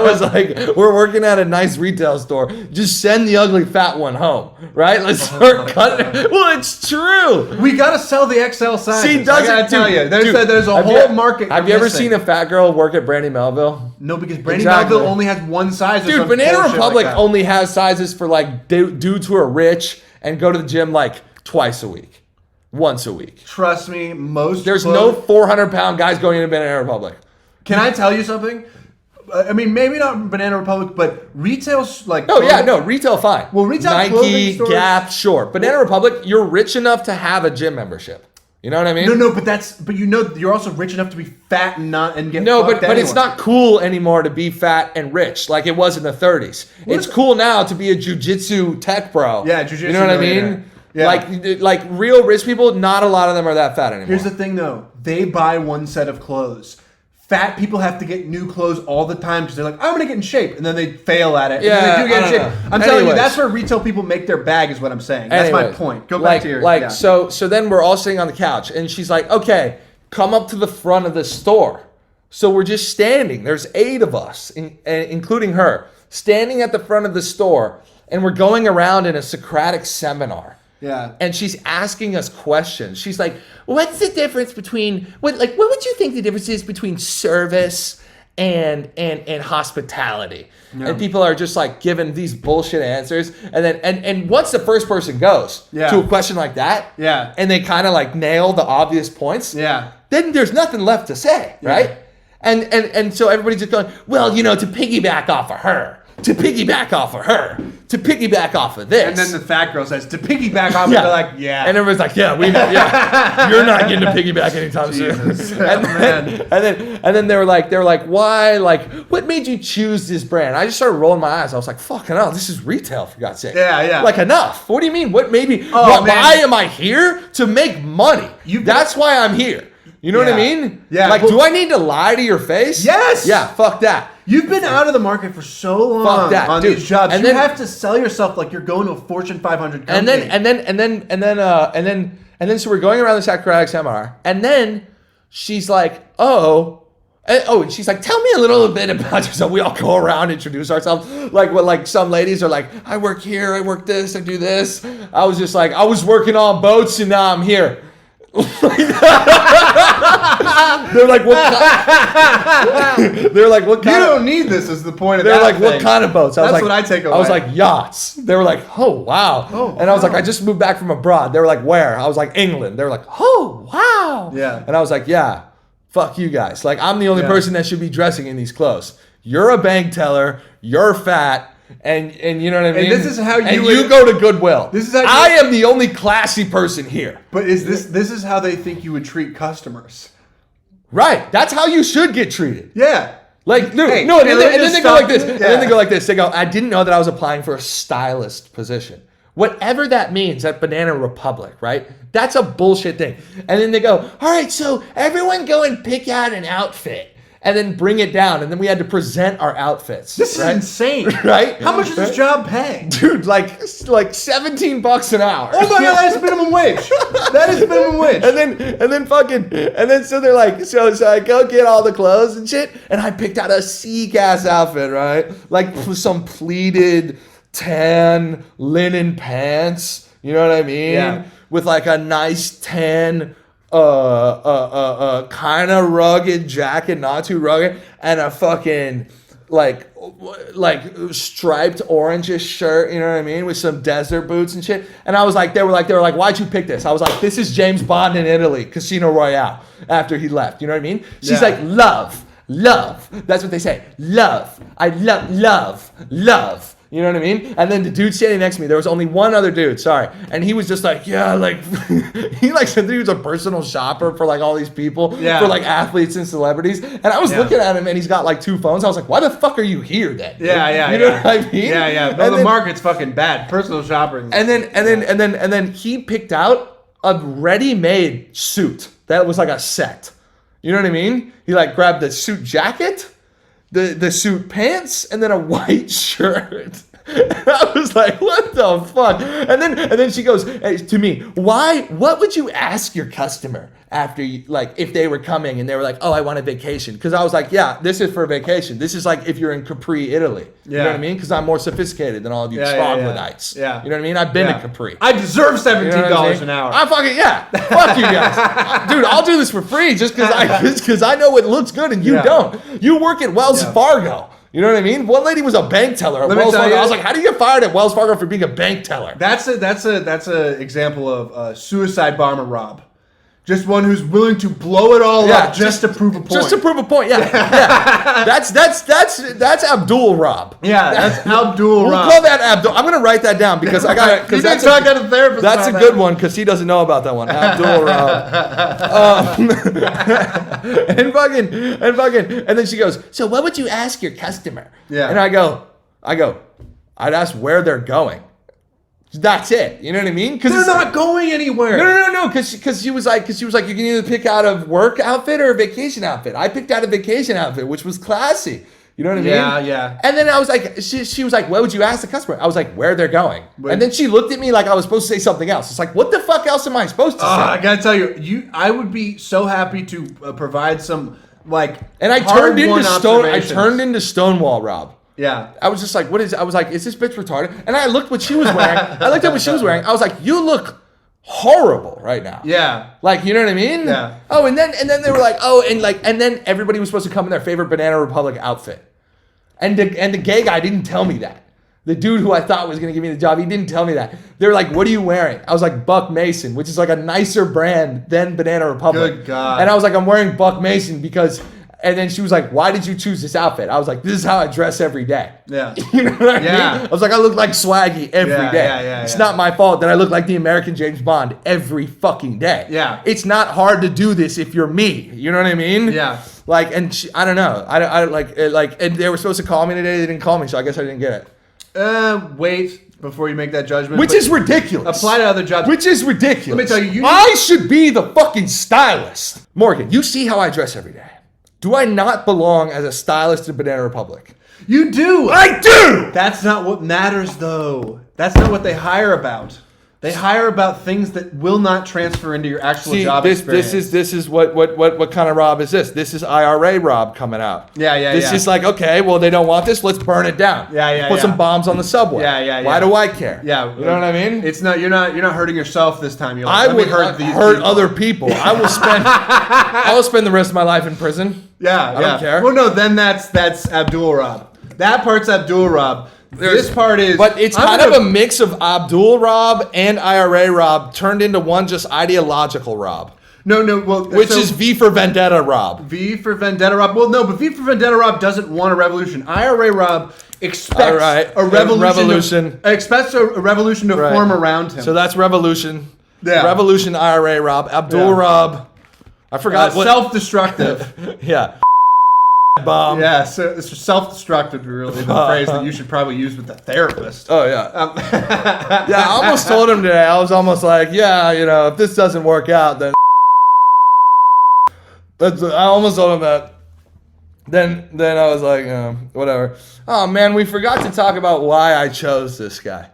was like, we're working at a nice retail store. Just send the ugly fat one home, right? Let's start cutting. Well, it's true. We gotta sell the XL size. See, I gotta tell you, there's a whole market. Have you ever seen a fat girl work at Brandy Melville? No, because Brandy Melville only has one size. Dude, Banana Republic only has sizes for like dudes who are rich and go to the gym like twice a week, once a week. Trust me, there's no 400-pound guys going into Banana Republic. Can I tell you something? I mean, maybe not Banana Republic, but retail like. Oh yeah, no, retail fine. Well, retail Nike, clothing stores, Gap, sure. Banana Republic, you're rich enough to have a gym membership. You know what I mean? No, but you're also rich enough to be fat and get no, fucked but it's not cool anymore to be fat and rich like it was in the 30s. It's cool now to be a jiu-jitsu tech bro. Yeah, jiu-jitsu. You know what I mean? Yeah. Like real rich people, not a lot of them are that fat anymore. Here's the thing though, they buy one set of clothes. Fat people have to get new clothes all the time because they're like, I'm gonna get in shape, and then they fail at it. Yeah, and then they do get in shape. know. I'm telling you, that's where retail people make their bag, is what I'm saying. That's my point. Go back to your So then we're all sitting on the couch, and she's like, okay, come up to the front of the store. So we're just standing. There's 8 of us, including her, standing at the front of the store, and we're going around in a Socratic seminar. Yeah. And she's asking us questions. She's like, what's the difference between what would you think the difference is between service and hospitality? Yeah. And people are just like giving these bullshit answers. And then and once the first person goes to a question like that, and they kind of like nail the obvious points, then there's nothing left to say, right? And so everybody's just going, well, to piggyback off of her. To piggyback off of her. To piggyback off of this. And then the fat girl says, to piggyback off of they're like, yeah. And everyone's like, yeah, we know, yeah. You're not getting to piggyback anytime soon. And then they were like, why? Like, what made you choose this brand? I just started rolling my eyes. I was like, fucking hell, this is retail, for God's sake. Yeah. Like, enough. What do you mean? What made me? Why am I here? To make money. That's why I'm here. You know what I mean? Yeah. Like, do I need to lie to your face? Yes. Yeah, fuck that. You've been out of the market for so long on these jobs. And you have to sell yourself like you're going to a Fortune 500 company. And then so we're going around the Socratic seminar, and then she's like, and she's like, tell me a little bit about yourself. We all go around, introduce ourselves. Like some ladies are like, I work here, I work this, I do this. I was just like, I was working on boats and now I'm here. They're like, what kind? You don't need this is the point of They're that like, thing. what kind of boats? I was That's like, what I take away. I was like, yachts. They were like, oh, wow. And I was like, I just moved back from abroad. They were like, where? I was like, England. They were like, oh, wow. Yeah. And I was like, yeah, fuck you guys. Like, I'm the only person that should be dressing in these clothes. You're a bank teller. You're fat. And you know what I mean? And this is how you go to Goodwill. This is how I am the only classy person here. But this is how they think you would treat customers. Right. That's how you should get treated. Yeah. Like, dude, and then they go like this. And then they go like this. They go, I didn't know that I was applying for a stylist position. Whatever that means at Banana Republic, right? That's a bullshit thing. And then they go, all right, so everyone go and pick out an outfit. and then bring it down, and then we had to present our outfits. This is insane. Right? How much is this job paying? Dude, like $17 an hour. Oh my god, that is minimum wage. That is minimum wage. And then so they're like, so I go get all the clothes and shit, and I picked out a sick-ass outfit, right? Like some pleated tan linen pants, you know what I mean? Yeah. With like a nice tan kind of rugged jacket, not too rugged, and a fucking like striped orangish shirt, you know what I mean, with some desert boots and shit. And I was like, they were like, why'd you pick this? I was like, this is James Bond in Italy, Casino Royale, after he left, you know what I mean? She's like, love. That's what they say. Love. I love. You know what I mean? And then the dude standing next to me, there was only one other dude, sorry. And he was just like, yeah, like, he like said that he was a personal shopper for like all these people, for like athletes and celebrities. And I was looking at him and he's got like 2 phones. I was like, why the fuck are you here then? Yeah. You know what I mean? Yeah. No, the market's fucking bad. Personal shopping. And then he picked out a ready-made suit that was like a set. You know what I mean? He like grabbed the suit jacket, the suit pants, and then a white shirt. And I was like, what the fuck? And then she goes to me, what would you ask your customer after you, like, if they were coming and they were like, oh, I want a vacation? Because I was like, yeah, this is for a vacation. This is like if you're in Capri, Italy. You know what I mean? Because I'm more sophisticated than all of you troglodytes. You know what I mean? I've been to Capri. I deserve $17 an hour. I fucking, fuck you guys. Dude, I'll do this for free just because I know it looks good and you don't. You work at Wells Fargo. You know what I mean? One lady was a bank teller at Wells Fargo. I was like, how do you get fired at Wells Fargo for being a bank teller? That's a example of suicide bomber Rob. Just one who's willing to blow it all up just to prove a point. Just to prove a point, yeah. That's Abdul Rob. Yeah, that's Abdul Rob. We'll call that Abdul. I'm gonna write that down because I got. You didn't talk to the therapist. That's a good one because he doesn't know about that one. Abdul Rob. And then she goes, so what would you ask your customer? Yeah. And I go, I'd ask where they're going. That's it. You know what I mean? Because they're not going anywhere. No. Because she was like, you can either pick out a work outfit or a vacation outfit. I picked out a vacation outfit, which was classy. You know what I mean? Yeah. And then I was like, she was like, what would you ask the customer? I was like, where they're going. And then she looked at me like I was supposed to say something else. It's like, what the fuck else am I supposed to say? I gotta tell you, I would be so happy to provide some like. And I turned into Stonewall Rob. Yeah. I was just like, I was like, is this bitch retarded? And I looked what she was wearing. I looked at what she was wearing. I was like, you look horrible right now. Yeah. Like, you know what I mean? Yeah. Oh, and then they were like, and then everybody was supposed to come in their favorite Banana Republic outfit. And the gay guy didn't tell me that. The dude who I thought was going to give me the job, he didn't tell me that. They were like, what are you wearing? I was like, Buck Mason, which is like a nicer brand than Banana Republic. Good God. And I was like, I'm wearing Buck Mason because... And then she was like, why did you choose this outfit? I was like, this is how I dress every day. Yeah. You know what I mean? I was like, I look like Swaggy every day. Yeah. It's not my fault that I look like the American James Bond every fucking day. Yeah. It's not hard to do this if you're me. You know what I mean? Yeah. Like, and I don't know. I like, and they were supposed to call me today. They didn't call me, so I guess I didn't get it. Wait before you make that judgment. Which is ridiculous. Apply to other jobs. Which is ridiculous. Let me tell you, I should be the fucking stylist. Morgan, you see how I dress every day. Do I not belong as a stylist in Banana Republic? You do. I do. That's not what matters, though. That's not what they hire about. They hire about things that will not transfer into your actual job experience. This is what kind of Rob is this? This is IRA Rob coming out. Yeah. This is like, okay, well, they don't want this. Let's burn it down. Put some bombs on the subway. Yeah. Why do I care? Yeah. You know what I mean? It's not. You're not hurting yourself this time. You're like, I would hurt other people. I will spend the rest of my life in prison. Yeah. I don't care. Well, no, then that's Abdul Rob. That part's Abdul Rob. This part is... But it's kind of a mix of Abdul Rob and IRA Rob turned into one just ideological Rob. No, well... Which is V for Vendetta Rob. V for Vendetta Rob. Well, no, but V for Vendetta Rob doesn't want a revolution. IRA Rob expects a revolution. Expects a revolution to form around him. So that's revolution. Yeah. Revolution IRA Rob. Abdul Rob. I forgot what... Self-destructive. Yeah. Bomb. Yeah, so it's self-destructive, really, the phrase that you should probably use with the therapist. Oh, yeah. Yeah, I almost told him today. I was almost like, if this doesn't work out, then... I almost told him that. then I was like, whatever. Oh man, we forgot to talk about why I chose this guy.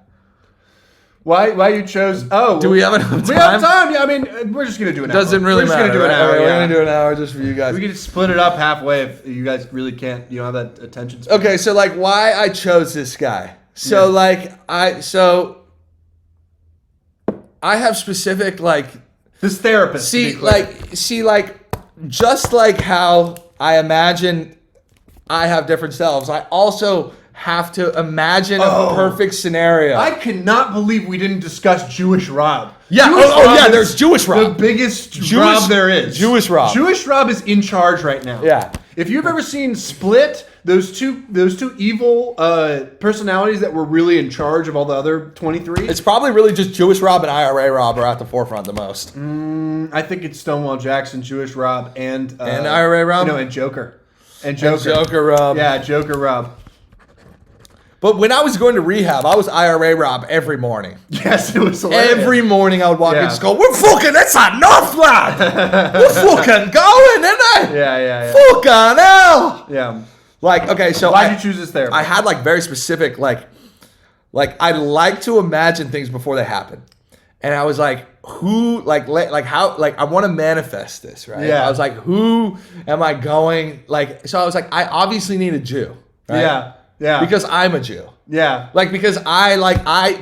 Why you chose? Oh, Do we have enough time? We have time. Yeah, I mean, we're just gonna do an hour. Doesn't really matter. We're just gonna do an right? hour. Okay, Yeah. We're gonna do an hour just for you guys. We can split it up halfway if you guys really can't. You don't have that attention span. Okay, so like why I chose this guy. So Yeah. like I have specific like This therapist. to be clear. like just like how I imagine I have different selves, I also have to imagine a perfect scenario. I cannot believe we didn't discuss Jewish Rob. Yeah, Jewish Rob is there's Jewish Rob. The biggest Rob there is. Jewish Rob. Jewish Rob is in charge right now. Yeah. If you've ever seen Split, those two evil personalities that were really in charge of all the other 23. It's probably really just Jewish Rob and IRA Rob are at the forefront the most. I think it's Stonewall Jackson, Jewish Rob, and IRA Rob? No, and Joker. And Joker. Joker Rob. Yeah, Joker Rob. But when I was going to rehab, I was IRA Rob every morning. Yes, it was hilarious. Every morning I would walk in Yeah. and go, we're fucking, that's enough, lad. We're fucking going, isn't it? Yeah. Fucking hell. Yeah. Like, okay, so Why'd you choose this therapist? I had like very specific, like I like to imagine things before they happen. And I was like, who, like how, like I want to manifest this, right? Yeah. I was like, who am I going, like, so I was like, I obviously need a Jew, right? Yeah. Because I'm a Jew. Yeah. Like, because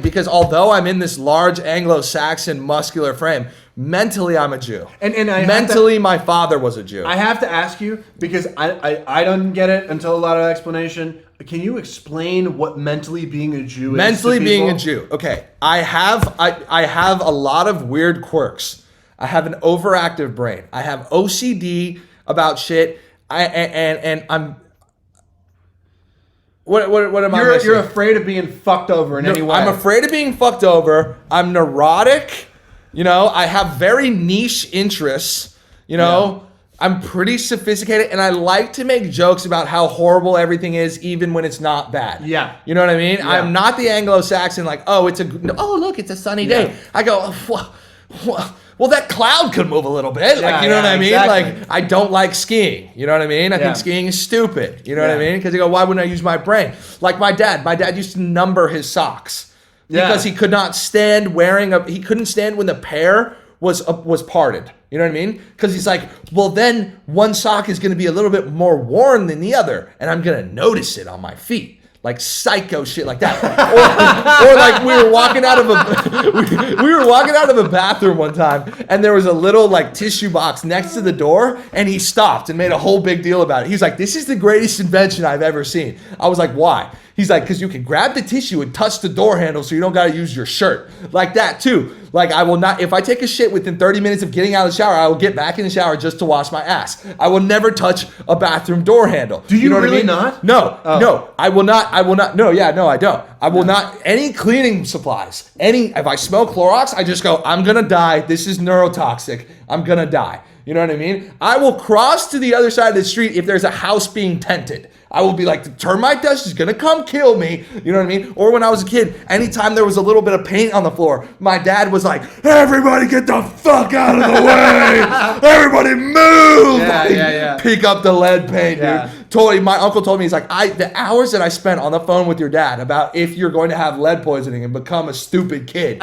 because although I'm in this large Anglo-Saxon muscular frame, mentally I'm a Jew. And I mentally my father was a Jew. I have to ask you, because I don't get it until a lot of explanation. Can you explain what mentally being a Jew is? Mentally to being people? a Jew. Okay. I have a lot of weird quirks. I have an overactive brain. I have OCD about shit. And I'm What am I missing? You're afraid of being fucked over in any way. I'm afraid of being fucked over. I'm neurotic. You know, I have very niche interests. You know, I'm pretty sophisticated, and I like to make jokes about how horrible everything is, even when it's not bad. Yeah. You know what I mean? Yeah. I'm not the Anglo-Saxon, like, oh, look, it's a sunny day. I go, well, that cloud could move a little bit. Yeah, like, you know what I mean? exactly. Like, I don't like skiing. You know what I mean? I think skiing is stupid. You know what I mean? Because you go, why wouldn't I use my brain? Like my dad. My dad used to number his socks because he could not stand he couldn't stand when the pair was parted. You know what I mean? Because he's like, well, then one sock is going to be a little bit more worn than the other, and I'm going to notice it on my feet. Like psycho shit like that, or like we were walking out of a bathroom one time, and there was a little like tissue box next to the door, and he stopped and made a whole big deal about it. He's like, "This is the greatest invention I've ever seen." I was like, "Why?" He's like, "Because you can grab the tissue and touch the door handle, so you don't got to use your shirt like that too." Like I will not, if I take a shit within 30 minutes of getting out of the shower, I will get back in the shower just to wash my ass. I will never touch a bathroom door handle. Do you know what really I mean? not? No, no, I will not. No, I don't. I will not, any cleaning supplies, if I smell Clorox, I just go, I'm going to die. This is neurotoxic. I'm going to die. You know what I mean? I will cross to the other side of the street if there's a house being tented. I will be like, the termite dust is going to come kill me. You know what I mean? Or when I was a kid, anytime there was a little bit of paint on the floor, my dad was like, everybody get the fuck out of the way. Everybody move. Yeah. Pick up the lead paint, dude. My uncle told me, he's like, the hours that I spent on the phone with your dad about if you're going to have lead poisoning and become a stupid kid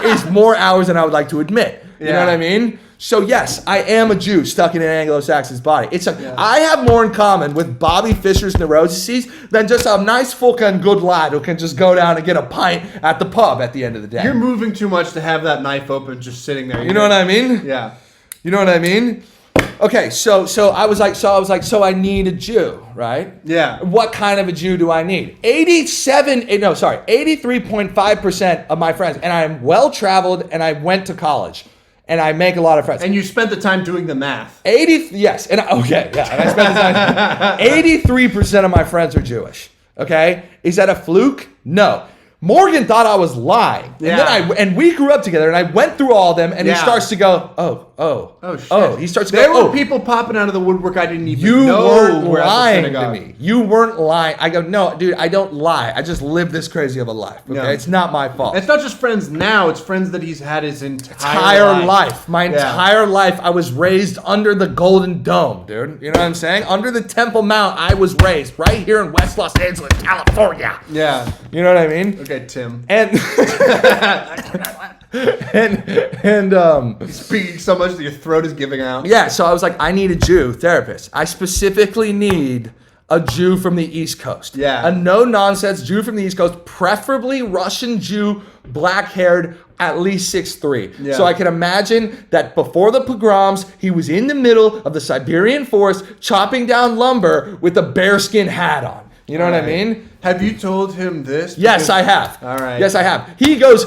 is more hours than I would like to admit. You know what I mean? So yes, I am a Jew stuck in an Anglo-Saxon's body. I have more in common with Bobby Fischer's neuroses than just a nice fucking good lad who can just go down and get a pint at the pub at the end of the day. You're moving too much to have that knife open just sitting there. You know what I mean? Yeah. You know what I mean? Okay, so I was like, so I need a Jew, right? Yeah. What kind of a Jew do I need? 83.5% of my friends, and I'm well-traveled, and I went to college, and I make a lot of friends. And you spent the time doing the math. And I spent the time. 83% of my friends are Jewish. Okay, is that a fluke? No. Morgan thought I was lying. Yeah. And then we grew up together, and I went through all of them, and he Yeah. starts to go, oh, he starts to go, There were people popping out of the woodwork I didn't even you know weren't were at the lying to synagogue. me. You weren't lying. I go, no, dude, I don't lie. I just live this crazy of a life. Okay, Yeah. it's not my fault. It's not just friends now; it's friends that he's had his entire life. My Yeah. entire life, I was raised under the Golden Dome, dude. You know what I'm saying? Under the Temple Mount, I was raised right here in West Los Angeles, California. Yeah. You know what I mean? Okay, Tim. And He's speaking so much that your throat is giving out. yeah, so I was like, I need a Jew therapist. I specifically need a Jew from the East Coast. Yeah. A no-nonsense Jew from the East Coast, preferably Russian Jew, black-haired, at least 6'3". Yeah. So I can imagine that before the pogroms, he was in the middle of the Siberian forest chopping down lumber with a bearskin hat on. You know what I mean? Have you told him this? Yes, I have. All right. Yes, I have. He goes.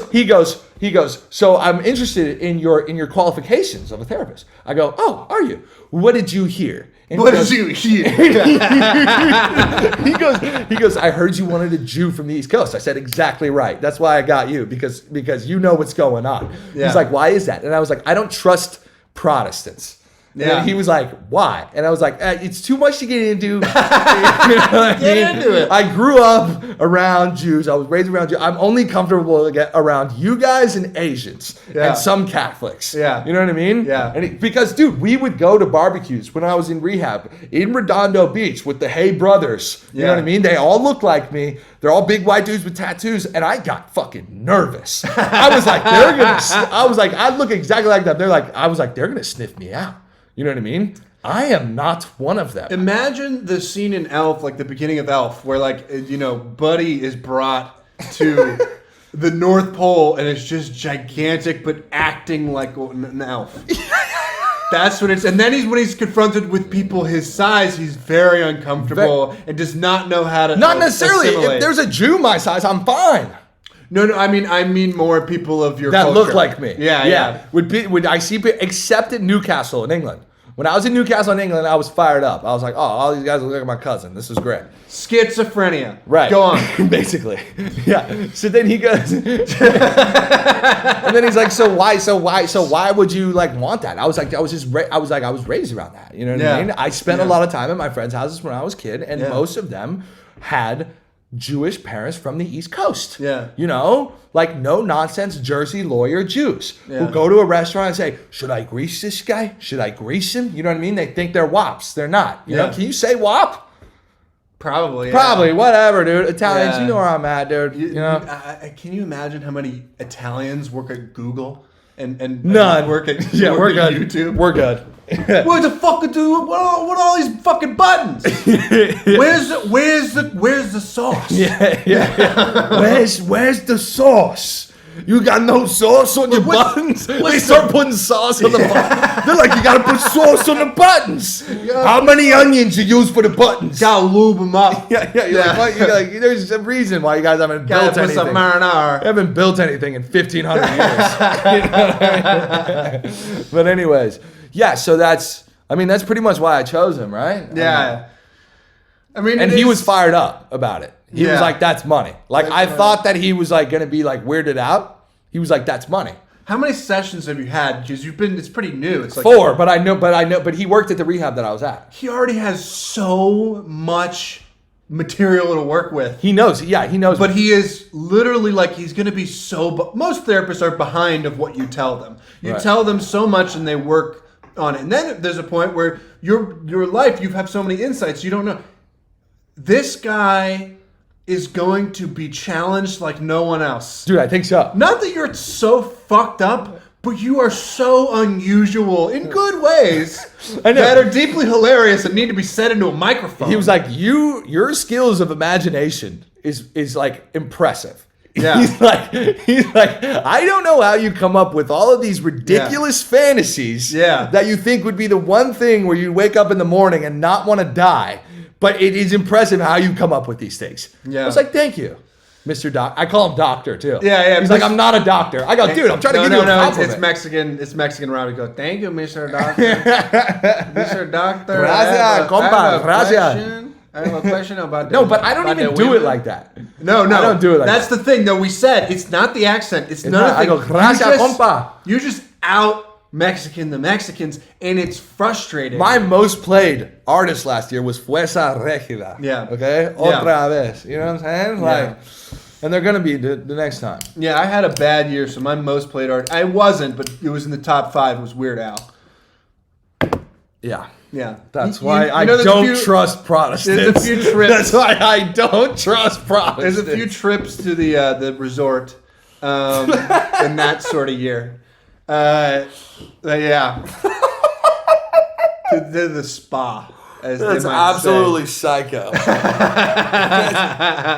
So I'm interested in your qualifications of a therapist. I go, oh, are you? What did you hear? And What did you hear? he goes, I heard you wanted a Jew from the East Coast. I said, exactly right. That's why I got you, because you know what's going on. Yeah. He's like, why is that? And I was like, I don't trust Protestants. Yeah. And he was like, why? And I was like, it's too much to get into. You know what I Get into it. I grew up around Jews. I was raised around Jews. I'm only comfortable around you guys and Asians and some Catholics. Yeah. You know what I mean? Yeah. And because, dude, we would go to barbecues when I was in rehab in Redondo Beach with the Hey Brothers. You know Yeah. what I mean? They all look like me. They're all big white dudes with tattoos, and I got fucking nervous. I was like, I look exactly like them. I was like, they're gonna sniff me out. You know what I mean? I am not one of them. Imagine the scene in Elf, like the beginning of Elf, where Buddy is brought to the North Pole and it's just gigantic, but acting like an elf. That's what it's. And then when he's confronted with people his size, he's very uncomfortable and does not know how to. Not necessarily. assimilate. If there's a Jew my size, I'm fine. No. I mean more people of your That culture. look like me. Yeah. Would I see people, except in Newcastle in England. When I was in Newcastle in England, I was fired up. I was like, oh, all these guys look like my cousin. This is great. Schizophrenia. Right. Go on. Basically. Yeah. So then he goes, and then he's like, so why would you want that? I was like, I was raised around that. You know what I mean? I spent a lot of time at my friends' houses when I was a kid, and most of them had Jewish parents from the East Coast. Yeah. You know, no nonsense Jersey lawyer Jews who go to a restaurant and say, should I grease this guy? Should I grease him? You know what I mean? They think they're wops. They're not. You know, can you say wop? Probably. Probably, whatever, dude. Italians, Yeah. you know where I'm at, dude. You know? Can you imagine how many Italians work at Google and None. work at we're at good. YouTube? We're good. What the fuck do what are all these fucking buttons? Where's the sauce? Yeah. Where's the sauce? You got no sauce on your buttons? They start putting sauce on the buttons. They're like, you gotta put sauce on the buttons. How many onions you use for the buttons? Gotta lube them up. Yeah. You're like, there's a reason why you guys haven't Gotta built put anything. some marinara. You haven't built anything in 1,500 years. You know what I mean? But anyways, yeah. So that's pretty much why I chose him, right? Yeah. I mean, And he was fired up about it. He was Yeah. like, "That's money." I thought that he was gonna be weirded out. He was like, "That's money." How many sessions have you had? Because it's pretty new. It's like 4, but he worked at the rehab that I was at. He already has so much material to work with. He knows. Yeah, he knows. But he is literally he's going to be so. Most therapists are behind of what you tell them. You Right. tell them so much, and they work on it. And then there's a point where your life, you have so many insights you don't know. This guy is going to be challenged like no one else. dude, I think so. Not that you're so fucked up, but you are so unusual in good ways I know. that are deeply hilarious and need to be said into a microphone. He was like, your skills of imagination is impressive. Yeah. He's like, I don't know how you come up with all of these ridiculous fantasies that you think would be the one thing where you wake up in the morning and not want to die. But it is impressive how you come up with these things. Yeah. I was like, thank you, Mr. Doc. I call him doctor too. Yeah. He's like, I'm not a doctor. I go, dude, I'm trying to give you a compliment. It's Mexican. It's Mexican Robbie. Go, thank you, Mr. Doctor. Mr. Doctor. Gracias, I have compa, a gracias. question. I have a question about No, but I don't even do it like that. No, I don't do it like That's that. the thing, though. We said it's not the accent. It's none not. of the I go, "Gracias, compa." You just out Mexican the Mexicans, and it's frustrating. My most played artist last year was Fuerza Regida. Yeah. Okay? Yeah. Otra vez. You know what I'm saying? Like, and they're going to be the next time. Yeah, I had a bad year, so my most played art. I wasn't, but it was in the top 5. It was Weird Al. Yeah. Yeah. That's why I there's don't trust Protestants. There's a few trips. That's why I don't trust Protestants. There's a few trips to the resort in that sort of year. Yeah. to the spa. As That's they might absolutely say. psycho.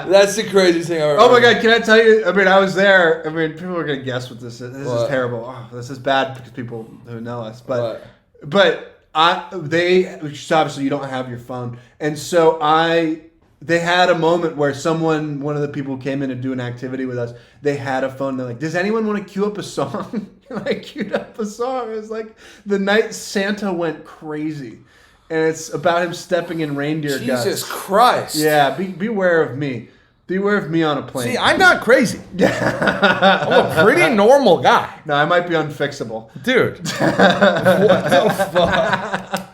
that's the craziest thing I've ever Oh my heard. God, can I tell you? I mean, I was there. I mean, people are going to guess what this is. This What? is terrible. Oh, this is bad because people who know us. What? But which obviously you don't have your phone. And so they had a moment where one of the people who came in to do an activity with us, they had a phone. They're like, does anyone want to cue up a song? And I queued up a song. It was like the night Santa went crazy. And it's about him stepping in reindeer guts. Jesus Christ. Yeah, beware of me. Beware of me on a plane. See, I'm not crazy. I'm a pretty normal guy. No, I might be unfixable. Dude. What the fuck?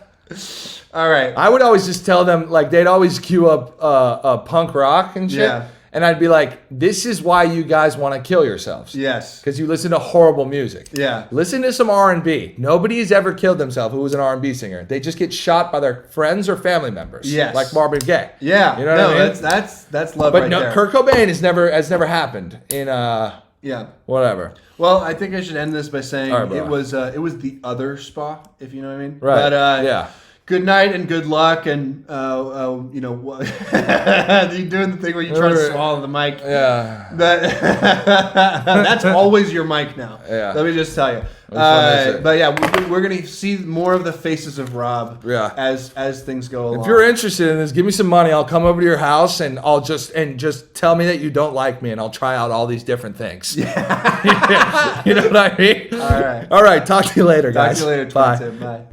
All right. I would always just tell them, like, they'd always cue up punk rock and shit. Yeah. And I'd be like, this is why you guys want to kill yourselves. Yes. Because you listen to horrible music. Yeah. Listen to some R&B. Nobody has ever killed themselves who was an R&B singer. They just get shot by their friends or family members. Yes. Like Marvin Gaye. Yeah. You know what I mean? That's love But right no, there. Kurt Cobain has never happened in Yeah. whatever. Well, I think I should end this by saying All right, bro. it was the other spa, if you know what I mean. Right. But yeah. good night and good luck, and you know, you doing the thing where you try to swallow the mic. Yeah. That's always your mic now. Yeah. Let me just tell you. But yeah, we're gonna see more of the faces of Rob. Yeah. As things go along. If you're interested in this, give me some money. I'll come over to your house and I'll just tell me that you don't like me, and I'll try out all these different things. Yeah. You know what I mean? All right. All right. Talk to you later, guys. Talk to you later. Bye. Bye.